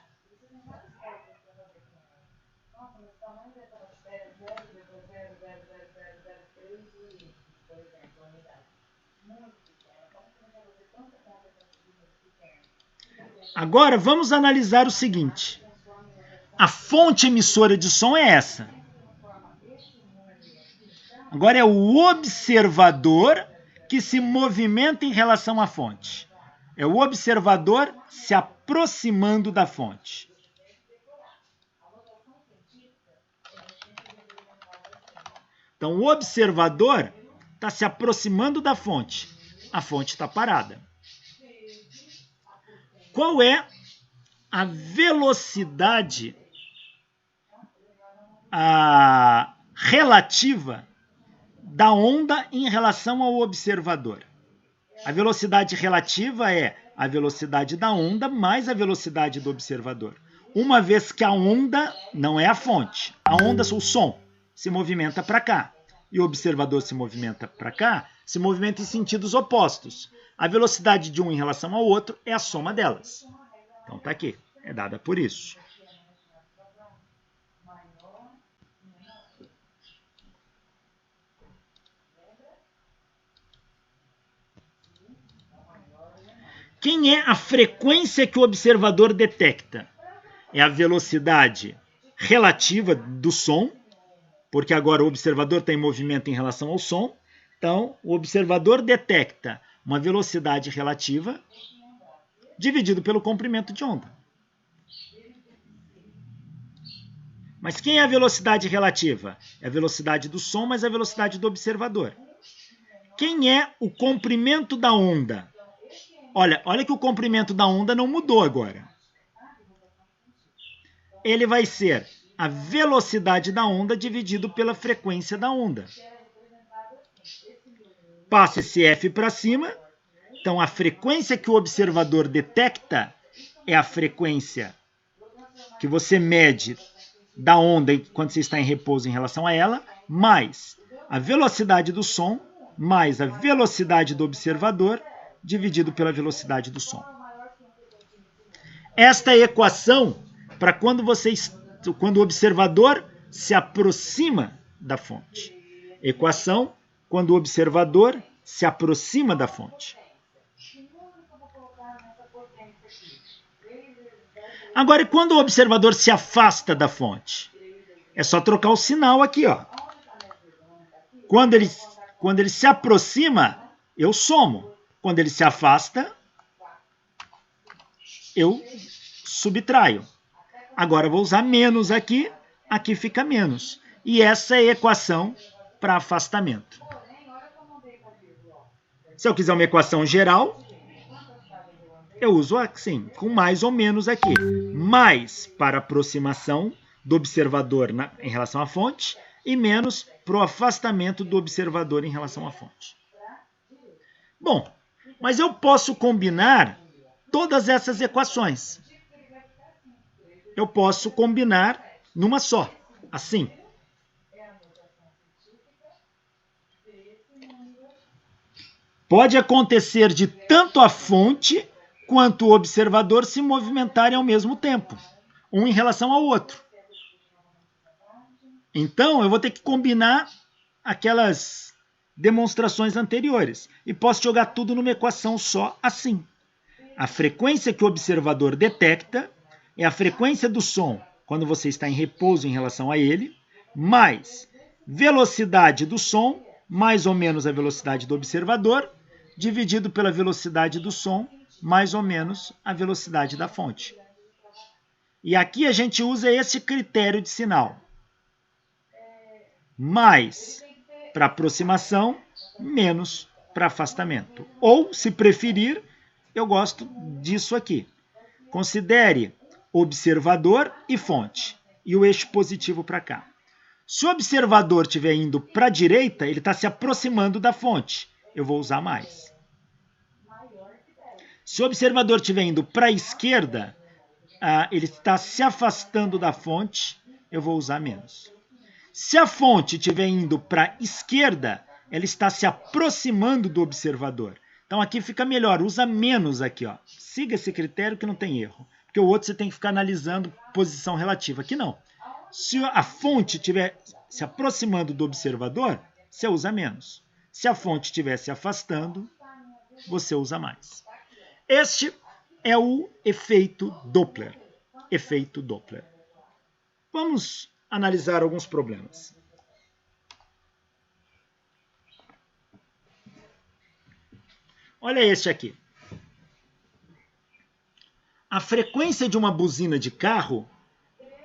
Agora, vamos analisar o seguinte. A fonte emissora de som é essa. Agora é o observador que se movimenta em relação à fonte. É o observador se aproximando da fonte. Então, o observador está se aproximando da fonte. A fonte está parada. Qual é a velocidade relativa da onda em relação ao observador? A velocidade relativa é a velocidade da onda mais a velocidade do observador. Uma vez que a onda não é a fonte, a onda, o som, se movimenta para cá e o observador se movimenta para cá, se movimenta em sentidos opostos. A velocidade de um em relação ao outro é a soma delas. Então está aqui, é dada por isso. Quem é a frequência que o observador detecta? É a velocidade relativa do som, porque agora o observador está em movimento em relação ao som. Então, o observador detecta uma velocidade relativa dividido pelo comprimento de onda. Mas quem é a velocidade relativa? É a velocidade do som mais a velocidade do observador. Quem é o comprimento da onda? Olha que o comprimento da onda não mudou agora. Ele vai ser a velocidade da onda dividido pela frequência da onda. Passa esse F para cima. Então, a frequência que o observador detecta é a frequência que você mede da onda quando você está em repouso em relação a ela, mais a velocidade do som, mais a velocidade do observador, dividido pela velocidade do som. Esta é a equação para quando o observador se aproxima da fonte. Equação quando o observador se aproxima da fonte. Agora, e quando o observador se afasta da fonte? É só trocar o sinal aqui, ó. Quando ele se aproxima, eu somo. Quando ele se afasta, eu subtraio. Agora eu vou usar menos aqui, aqui fica menos. E essa é a equação para afastamento. Se eu quiser uma equação geral, eu uso assim, com mais ou menos aqui. Mais para aproximação do observador em relação à fonte e menos para o afastamento do observador em relação à fonte. Bom, mas eu posso combinar todas essas equações. Eu posso combinar numa só, assim. Pode acontecer de tanto a fonte quanto o observador se movimentarem ao mesmo tempo, um em relação ao outro. Então, eu vou ter que combinar aquelas demonstrações anteriores. E posso jogar tudo numa equação só assim. A frequência que o observador detecta é a frequência do som quando você está em repouso em relação a ele, mais velocidade do som, mais ou menos a velocidade do observador, dividido pela velocidade do som, mais ou menos a velocidade da fonte. E aqui a gente usa esse critério de sinal. Mais para aproximação, menos para afastamento. Ou, se preferir, eu gosto disso aqui. Considere observador e fonte. E o eixo positivo para cá. Se o observador estiver indo para a direita, ele está se aproximando da fonte. Eu vou usar mais. Se o observador estiver indo para a esquerda, ele está se afastando da fonte, eu vou usar menos. Se a fonte estiver indo para a esquerda, ela está se aproximando do observador. Então aqui fica melhor, usa menos aqui, ó. Siga esse critério que não tem erro. Porque o outro você tem que ficar analisando posição relativa. Aqui não. Se a fonte estiver se aproximando do observador, você usa menos. Se a fonte estiver se afastando, você usa mais. Este é o efeito Doppler. Efeito Doppler. Vamos analisar alguns problemas. Olha este aqui. A frequência de uma buzina de carro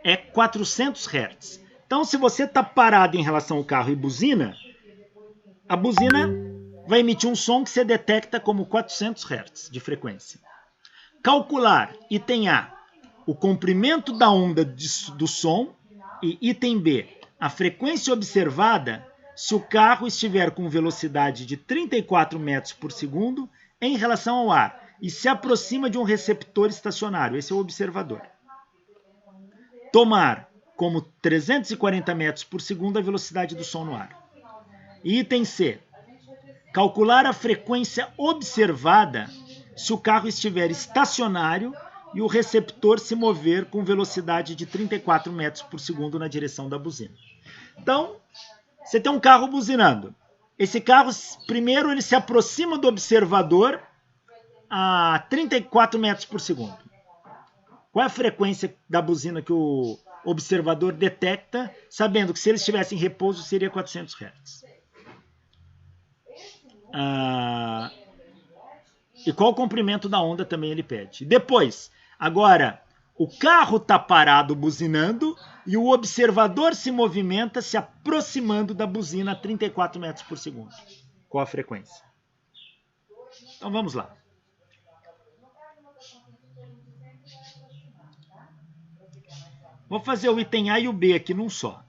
é 400 Hz. Então, se você está parado em relação ao carro e buzina, a buzina vai emitir um som que você detecta como 400 Hz de frequência. Calcular, item A, o comprimento da onda do som e item B, a frequência observada se o carro estiver com velocidade de 34 metros por segundo em relação ao ar e se aproxima de um receptor estacionário. Esse é o observador. Tomar como 340 metros por segundo a velocidade do som no ar. E item C, calcular a frequência observada se o carro estiver estacionário e o receptor se mover com velocidade de 34 metros por segundo na direção da buzina. Então, você tem um carro buzinando. Esse carro, primeiro, ele se aproxima do observador a 34 metros por segundo. Qual é a frequência da buzina que o observador detecta, sabendo que se ele estivesse em repouso seria 400 Hz? E qual o comprimento da onda também ele pede. Depois, agora, o carro está parado buzinando e o observador se movimenta se aproximando da buzina a 34 metros por segundo. Qual a frequência? Então vamos lá. Vou fazer o item A e o B aqui num só.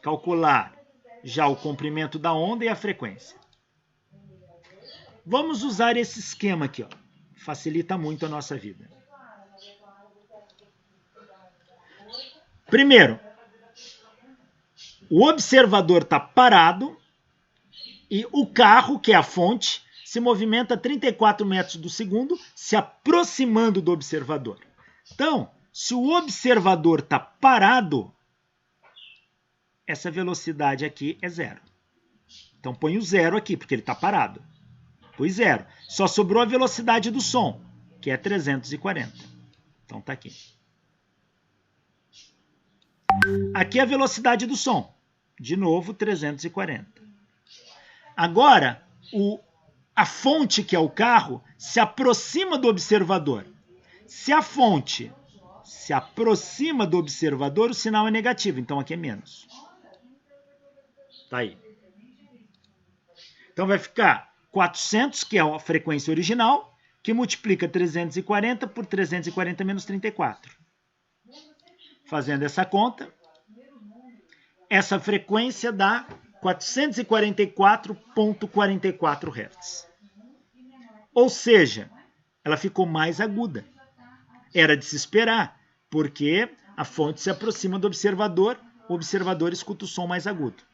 Calcular já o comprimento da onda e a frequência. Vamos usar esse esquema aqui, ó. Facilita muito a nossa vida. Primeiro, o observador está parado e o carro, que é a fonte, se movimenta 34 metros do segundo, se aproximando do observador. Então, se o observador está parado, essa velocidade aqui é 0. Então, põe o 0 aqui, porque ele está parado. Pus 0. Só sobrou a velocidade do som, que é 340. Então, está aqui. Aqui é a velocidade do som. De novo, 340. Agora, a fonte, que é o carro, se aproxima do observador. Se a fonte se aproxima do observador, o sinal é negativo. Então, aqui é menos. Tá aí. Então, vai ficar 400, que é a frequência original, que multiplica 340 por 340 menos 34. Fazendo essa conta, essa frequência dá 444,44 Hz. Ou seja, ela ficou mais aguda. Era de se esperar, porque a fonte se aproxima do observador, o observador escuta o som mais agudo.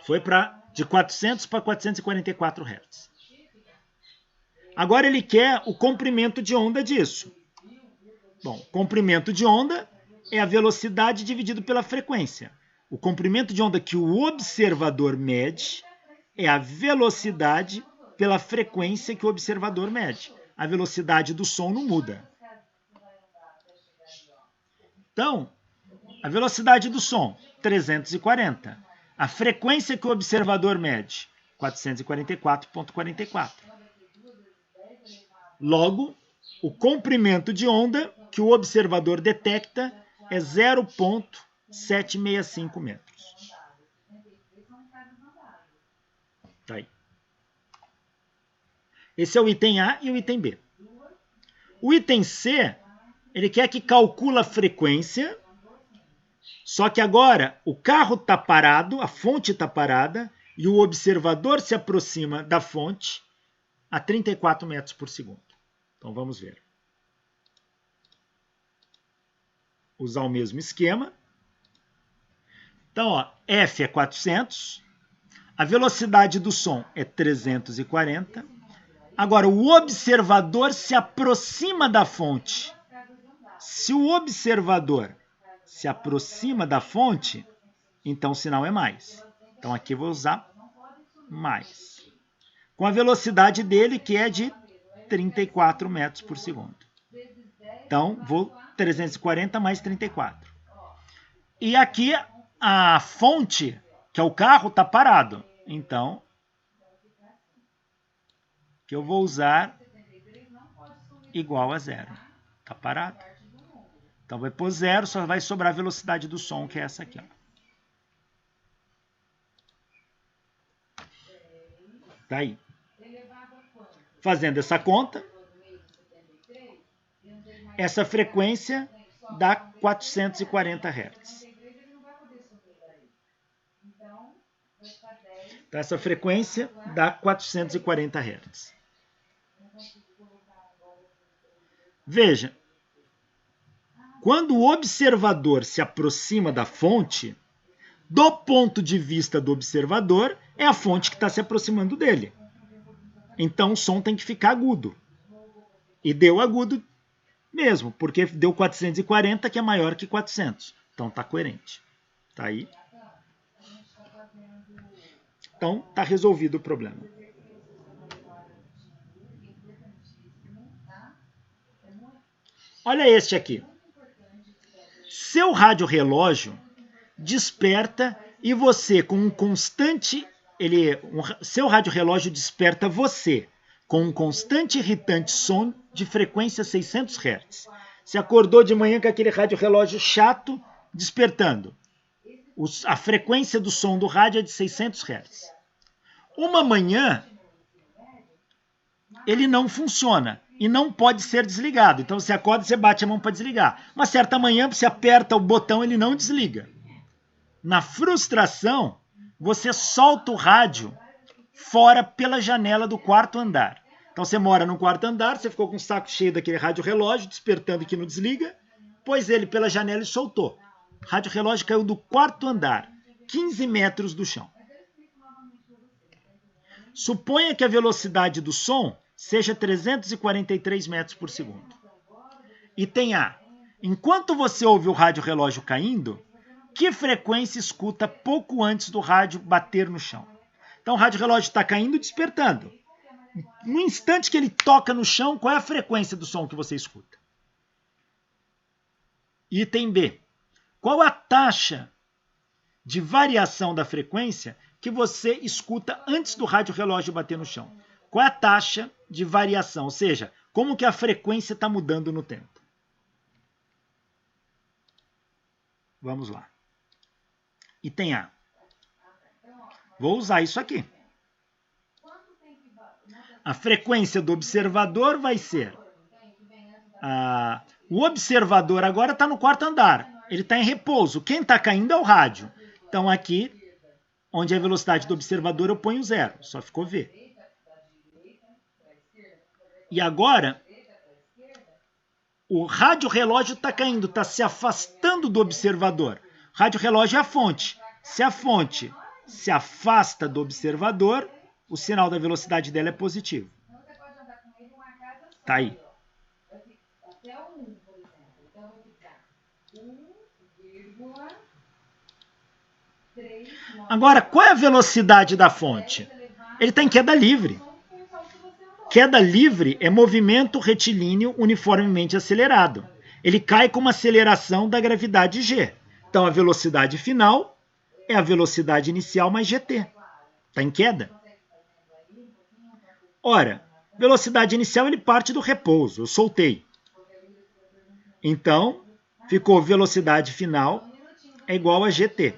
Foi de 400 para 444 Hz. Agora ele quer o comprimento de onda disso. Bom, comprimento de onda é a velocidade dividido pela frequência. O comprimento de onda que o observador mede é a velocidade pela frequência que o observador mede. A velocidade do som não muda. Então, a velocidade do som, 340. A frequência que o observador mede, 444,44. Logo, o comprimento de onda que o observador detecta é 0,765 metros. Tá aí. Esse é o item A e o item B. O item C, ele quer que calcule a frequência, só que agora o carro está parado, a fonte está parada, e o observador se aproxima da fonte a 34 metros por segundo. Então vamos ver. Usar o mesmo esquema. Então, ó, F é 400, a velocidade do som é 340. Agora, o observador se aproxima da fonte. Se o observador se aproxima da fonte, então o sinal é mais. Então, aqui eu vou usar mais. Com a velocidade dele, que é de 34 metros por segundo. Então, vou 340 mais 34. E aqui a fonte, que é o carro, está parado. Então, que eu vou usar igual a 0. Está parado. Então, vai pôr 0, só vai sobrar a velocidade do som, que é essa aqui. Ó. Tá aí. Fazendo essa conta, essa frequência dá 440 Hz. Então, essa frequência dá 440 Hz. Veja, quando o observador se aproxima da fonte, do ponto de vista do observador, é a fonte que está se aproximando dele. Então, o som tem que ficar agudo. E deu agudo mesmo, porque deu 440, que é maior que 400. Então, está coerente. Está aí. Então, está resolvido o problema. Olha este aqui. Seu rádio-relógio desperta e você, com um constante... seu rádio-relógio desperta você com um constante irritante som de frequência 600 Hz. Você acordou de manhã com aquele rádio-relógio chato despertando. A frequência do som do rádio é de 600 Hz. Uma manhã, ele não funciona e não pode ser desligado. Então você acorda e você bate a mão para desligar. Uma certa manhã, você aperta o botão, ele não desliga. Na frustração, você solta o rádio fora pela janela do quarto andar. Então você mora no quarto andar, você ficou com o saco cheio daquele rádio-relógio, despertando que não desliga, pôs ele pela janela e soltou. O rádio-relógio caiu do quarto andar, 15 metros do chão. Suponha que a velocidade do som seja 343 metros por segundo. Item A. Enquanto você ouve o rádio relógio caindo, que frequência escuta pouco antes do rádio bater no chão? Então o rádio relógio está caindo e despertando. No instante que ele toca no chão, qual é a frequência do som que você escuta? Item B. Qual a taxa de variação da frequência que você escuta antes do rádio relógio bater no chão? Qual é a taxa de variação? Ou seja, como que a frequência está mudando no tempo? Vamos lá. Item A. Vou usar isso aqui. A frequência do observador vai ser... o observador agora está no quarto andar. Ele está em repouso. Quem está caindo é o rádio. Então aqui, onde é a velocidade do observador, eu ponho 0. Só ficou V. E agora, o rádio relógio está caindo, está se afastando do observador. O rádio relógio é a fonte. Se a fonte se afasta do observador, o sinal da velocidade dela é positivo. Tá aí. Agora, qual é a velocidade da fonte? Ele está em queda livre. Queda livre é movimento retilíneo uniformemente acelerado. Ele cai com uma aceleração da gravidade g. Então, a velocidade final é a velocidade inicial mais gt. Está em queda. Ora, velocidade inicial ele parte do repouso. Eu soltei. Então, ficou velocidade final é igual a gt.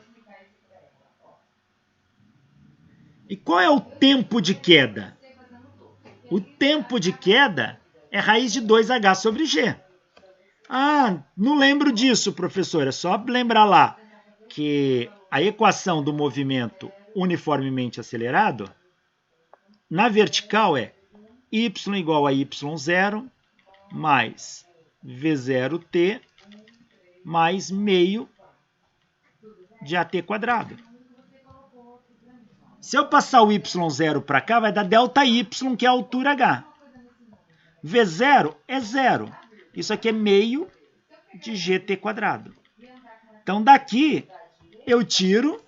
E qual é o tempo de queda? O tempo de queda é raiz de 2h sobre g. Ah, não lembro disso, professor. É só lembrar lá que a equação do movimento uniformemente acelerado, na vertical é y igual a y0 mais v0t mais meio de at quadrado. Se eu passar o y0 para cá, vai dar ΔY, que é a altura h. V0 é 0. Isso aqui é meio de gt quadrado. Então, daqui, eu tiro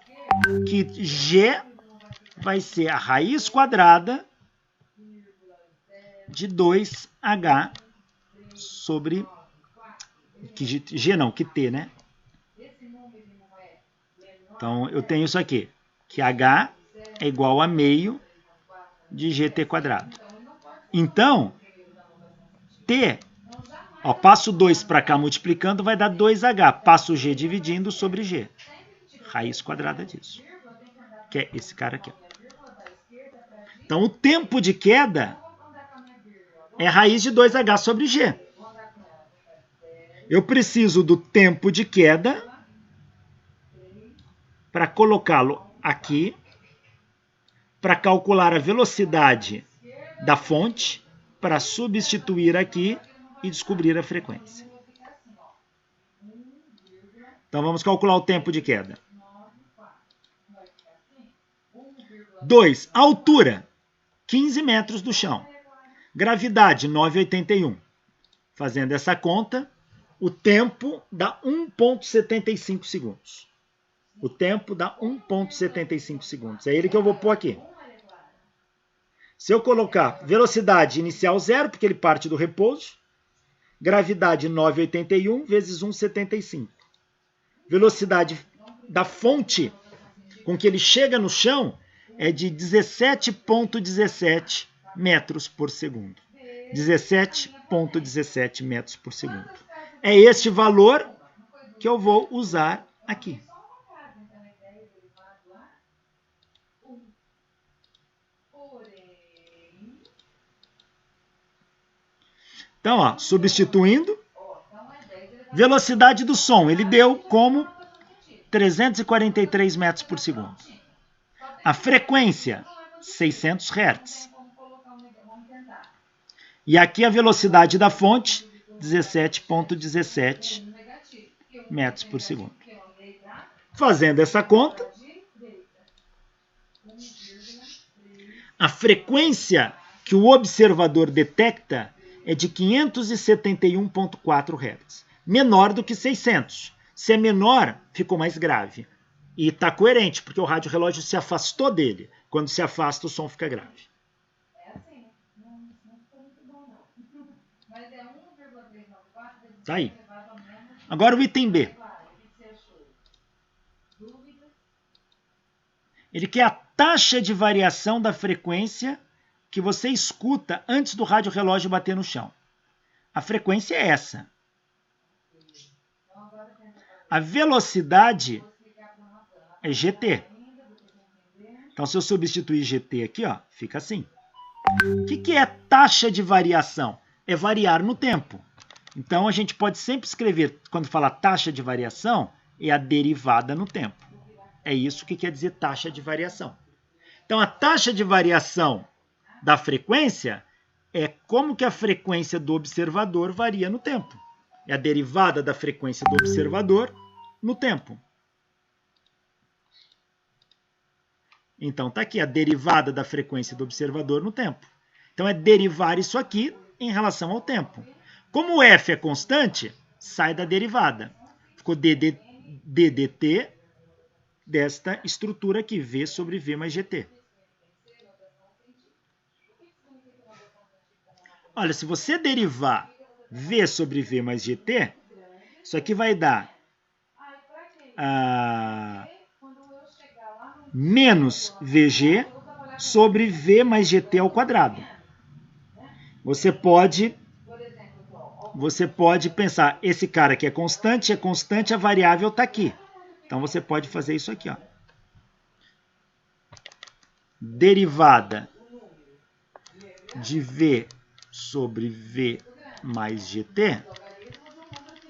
que g vai ser a raiz quadrada de 2h sobre... que t, né? Então, eu tenho isso aqui, que h é igual a meio de gt quadrado. Então, t, passo 2 para cá multiplicando, vai dar 2h. Passo g dividindo sobre g. Raiz quadrada disso. Que é esse cara aqui. Então, o tempo de queda é raiz de 2h sobre g. Eu preciso do tempo de queda para colocá-lo aqui, para calcular a velocidade da fonte, para substituir aqui e descobrir a frequência. Então, vamos calcular o tempo de queda. 2. Altura, 15 metros do chão. Gravidade, 9,81. Fazendo essa conta, o tempo dá 1,75 segundos. O tempo dá 1,75 segundos. É ele que eu vou pôr aqui. Se eu colocar velocidade inicial 0, porque ele parte do repouso, gravidade 9,81 vezes 1,75. Velocidade da fonte com que ele chega no chão é de 17,17 metros por segundo. 17,17 metros por segundo. É este valor que eu vou usar aqui. Então, substituindo, velocidade do som, ele deu como 343 metros por segundo. A frequência, 600 Hz. E aqui a velocidade da fonte, 17,17 metros por segundo. Fazendo essa conta, A frequência que o observador detecta é de 571,4 Hz. Menor do que 600. Se é menor, ficou mais grave. E está coerente, porque o rádio-relógio se afastou dele. Quando se afasta, o som fica grave. Tá aí. Agora o item B. Ele quer a taxa de variação da frequência que você escuta antes do rádio-relógio bater no chão. A frequência é essa. A velocidade é GT. Então, se eu substituir GT aqui, ó, fica assim. O que é taxa de variação? É variar no tempo. Então, a gente pode sempre escrever, quando fala taxa de variação, é a derivada no tempo. É isso que quer dizer taxa de variação. Então, a taxa de variação da frequência é como que a frequência do observador varia no tempo. É a derivada da frequência do observador no tempo. Então, está aqui a derivada da frequência do observador no tempo. Então, é derivar isso aqui em relação ao tempo. Como o f é constante, sai da derivada. Ficou ddt desta estrutura aqui, v sobre v mais gt. Olha, se você derivar v sobre v mais gt, isso aqui vai dar menos vg sobre v mais gt ao quadrado. Você pode pensar, esse cara aqui é constante, a variável está aqui. Então, você pode fazer isso aqui, ó. Derivada de v sobre v mais gt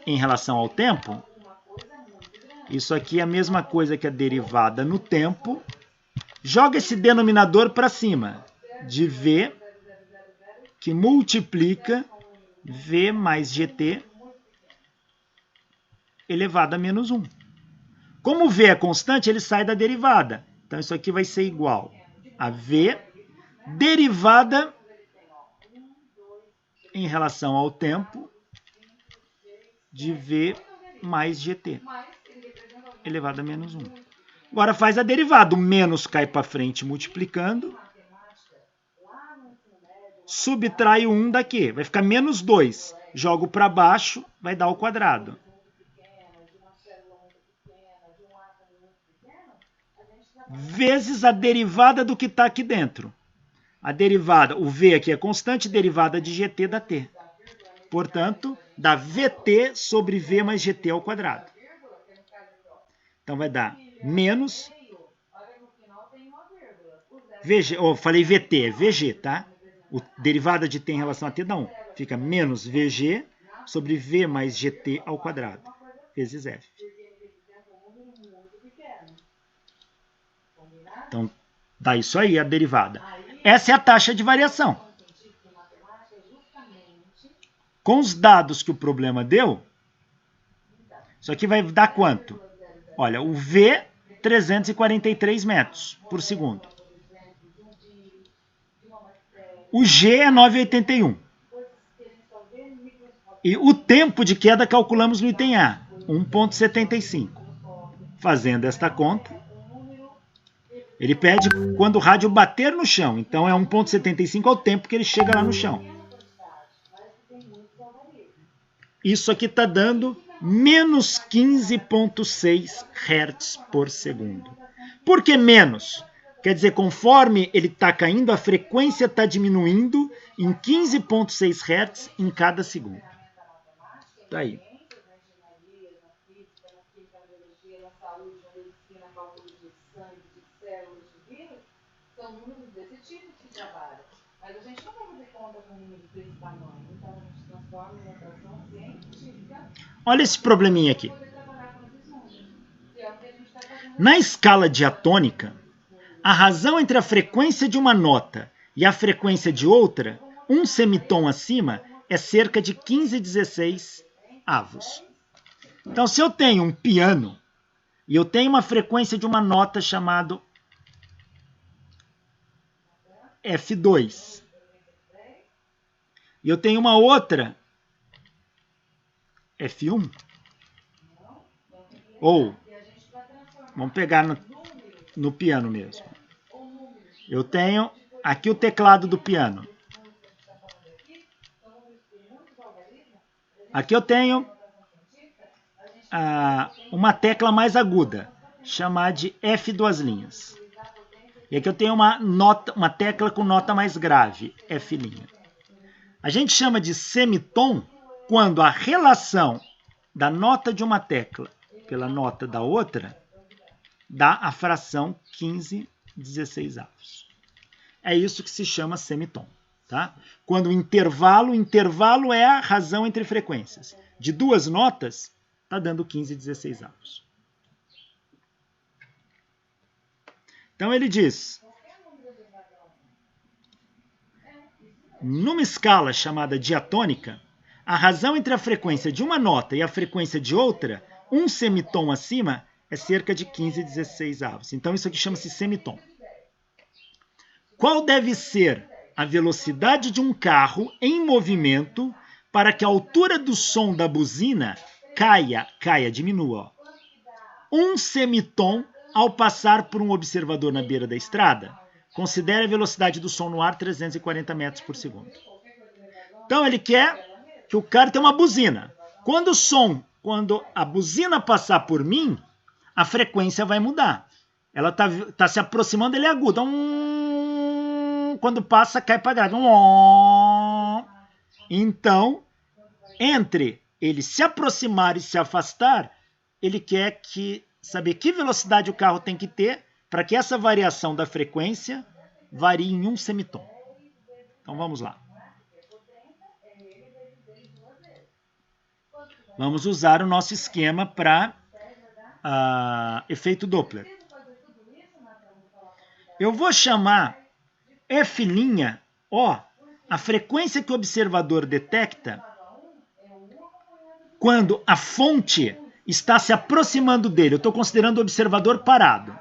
em relação ao tempo. Isso aqui é a mesma coisa que a derivada no tempo. Joga esse denominador para cima. De v que multiplica v mais gt elevado a menos 1. Como v é constante, ele sai da derivada. Então, isso aqui vai ser igual a v derivada em relação ao tempo de v mais gt elevado a menos 1. Agora faz a derivada. O menos cai para frente multiplicando. Subtrai o 1 daqui. Vai ficar menos 2. Jogo para baixo, vai dar ao quadrado. Vezes a derivada do que está aqui dentro. A derivada, o v aqui é constante, derivada de gt dá t. Portanto, dá vt sobre v mais gt ao quadrado. Então, vai dar menos vg, falei vt, é vg, tá? O derivada de t em relação a t dá 1. Fica menos vg sobre v mais gt ao quadrado, vezes f. Então, dá isso aí, a derivada. Essa é a taxa de variação. Com os dados que o problema deu, isso aqui vai dar quanto? Olha, o V, 343 metros por segundo. O G é 9,81. E o tempo de queda calculamos no item A, 1,75. Fazendo esta conta, ele pede quando o rádio bater no chão. Então, é 1,75 ao tempo que ele chega lá no chão. Isso aqui está dando menos 15,6 Hz por segundo. Por que menos? Quer dizer, conforme ele está caindo, a frequência está diminuindo em 15,6 Hz em cada segundo. Tá aí. São números desse tipo que trabalham. Mas a gente não vai fazer conta com números desse tamanho. Então, a gente transforma em operação científica. Olha esse probleminha aqui. Na escala diatônica, a razão entre a frequência de uma nota e a frequência de outra, um semitom acima, é cerca de 15/16 avos. Então, se eu tenho um piano e eu tenho uma frequência de uma nota chamada F2. E eu tenho uma outra F1. Ou, vamos pegar no piano mesmo. Eu tenho aqui o teclado do piano. Aqui eu tenho uma tecla mais aguda, chamada de F duas linhas. E aqui eu tenho uma tecla com nota mais grave, F'. A gente chama de semitom quando a relação da nota de uma tecla pela nota da outra dá a fração 15/16. É isso que se chama semitom. Tá? Quando o intervalo é a razão entre frequências. De duas notas, está dando 15/16. Então ele diz, numa escala chamada diatônica, a razão entre a frequência de uma nota e a frequência de outra, um semitom acima, é cerca de 15/16. Então isso aqui chama-se semitom. Qual deve ser a velocidade de um carro em movimento para que a altura do som da buzina diminua? Um semitom ao passar por um observador na beira da estrada. Considere a velocidade do som no ar 340 metros por segundo. Então ele quer que o cara tenha uma buzina. Quando a buzina passar por mim, a frequência vai mudar. Ela tá se aproximando, ele é agudo. Quando passa, cai para grave. Então, entre ele se aproximar e se afastar, ele quer saber que velocidade o carro tem que ter para que essa variação da frequência varie em um semitom. Então vamos lá. Vamos usar o nosso esquema para efeito Doppler. Eu vou chamar F', a frequência que o observador detecta quando a fonte está se aproximando dele. Eu estou considerando o observador parado.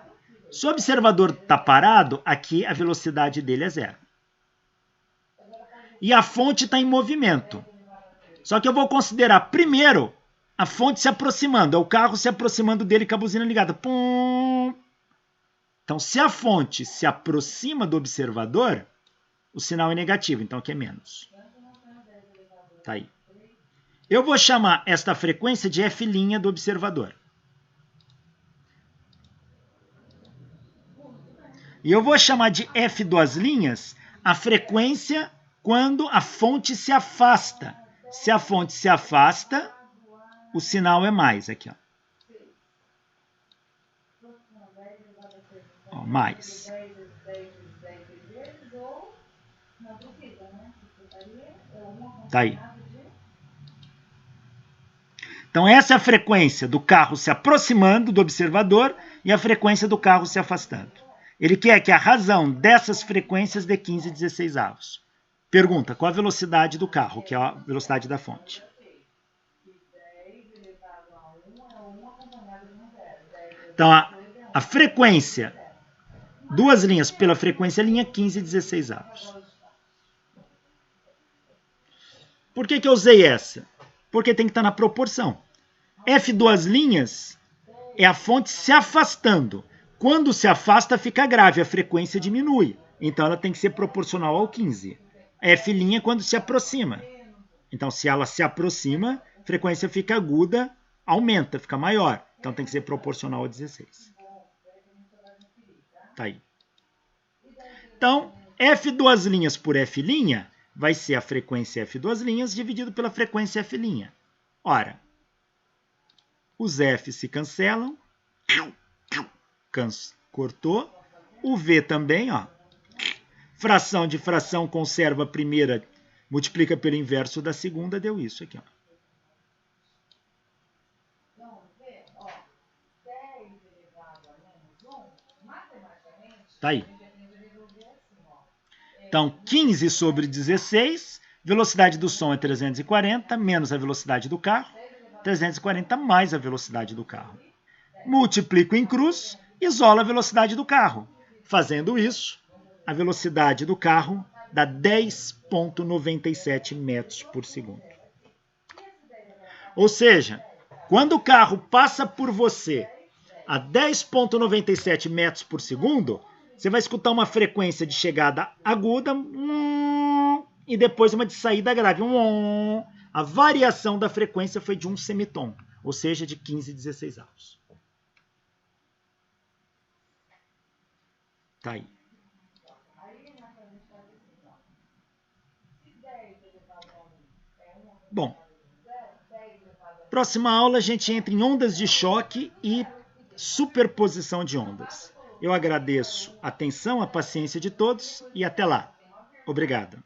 Se o observador está parado, aqui a velocidade dele é 0. E a fonte está em movimento. Só que eu vou considerar primeiro a fonte se aproximando. É o carro se aproximando dele com a buzina ligada. Pum! Então, se a fonte se aproxima do observador, o sinal é negativo. Então, aqui é menos. Tá aí. Eu vou chamar esta frequência de F' do observador. E eu vou chamar de F duas linhas a frequência quando a fonte se afasta. Se a fonte se afasta, o sinal é mais aqui, ó. Mais. Tá aí. Então essa é a frequência do carro se aproximando do observador e a frequência do carro se afastando. Ele quer que a razão dessas frequências dê 15/16. Pergunta, qual a velocidade do carro, que é a velocidade da fonte? Então a frequência, duas linhas pela frequência linha, 15/16. Por que eu usei essa? Porque tem que estar na proporção. F duas linhas é a fonte se afastando. Quando se afasta, fica grave, a frequência diminui. Então ela tem que ser proporcional ao 15. F' quando se aproxima. Então se ela se aproxima, a frequência fica aguda, aumenta, fica maior. Então tem que ser proporcional a 16. Tá aí. Então, F duas linhas por F' vai ser a frequência F duas linhas dividido pela frequência F'. Ora, os F se cancelam. Cortou. O V também, ó. Fração de fração conserva a primeira, multiplica pelo inverso da segunda, deu isso aqui, ó. Tá aí. Então, 15 sobre 16, velocidade do som é 340, menos a velocidade do carro, 340 mais a velocidade do carro. Multiplico em cruz, isola a velocidade do carro. Fazendo isso, a velocidade do carro dá 10,97 metros por segundo. Ou seja, quando o carro passa por você a 10,97 metros por segundo, você vai escutar uma frequência de chegada aguda e depois uma de saída grave. A variação da frequência foi de um semitom, ou seja, de 15/16 avos. Tá aí. Bom, próxima aula a gente entra em ondas de choque e superposição de ondas. Eu agradeço a atenção, a paciência de todos e até lá. Obrigado.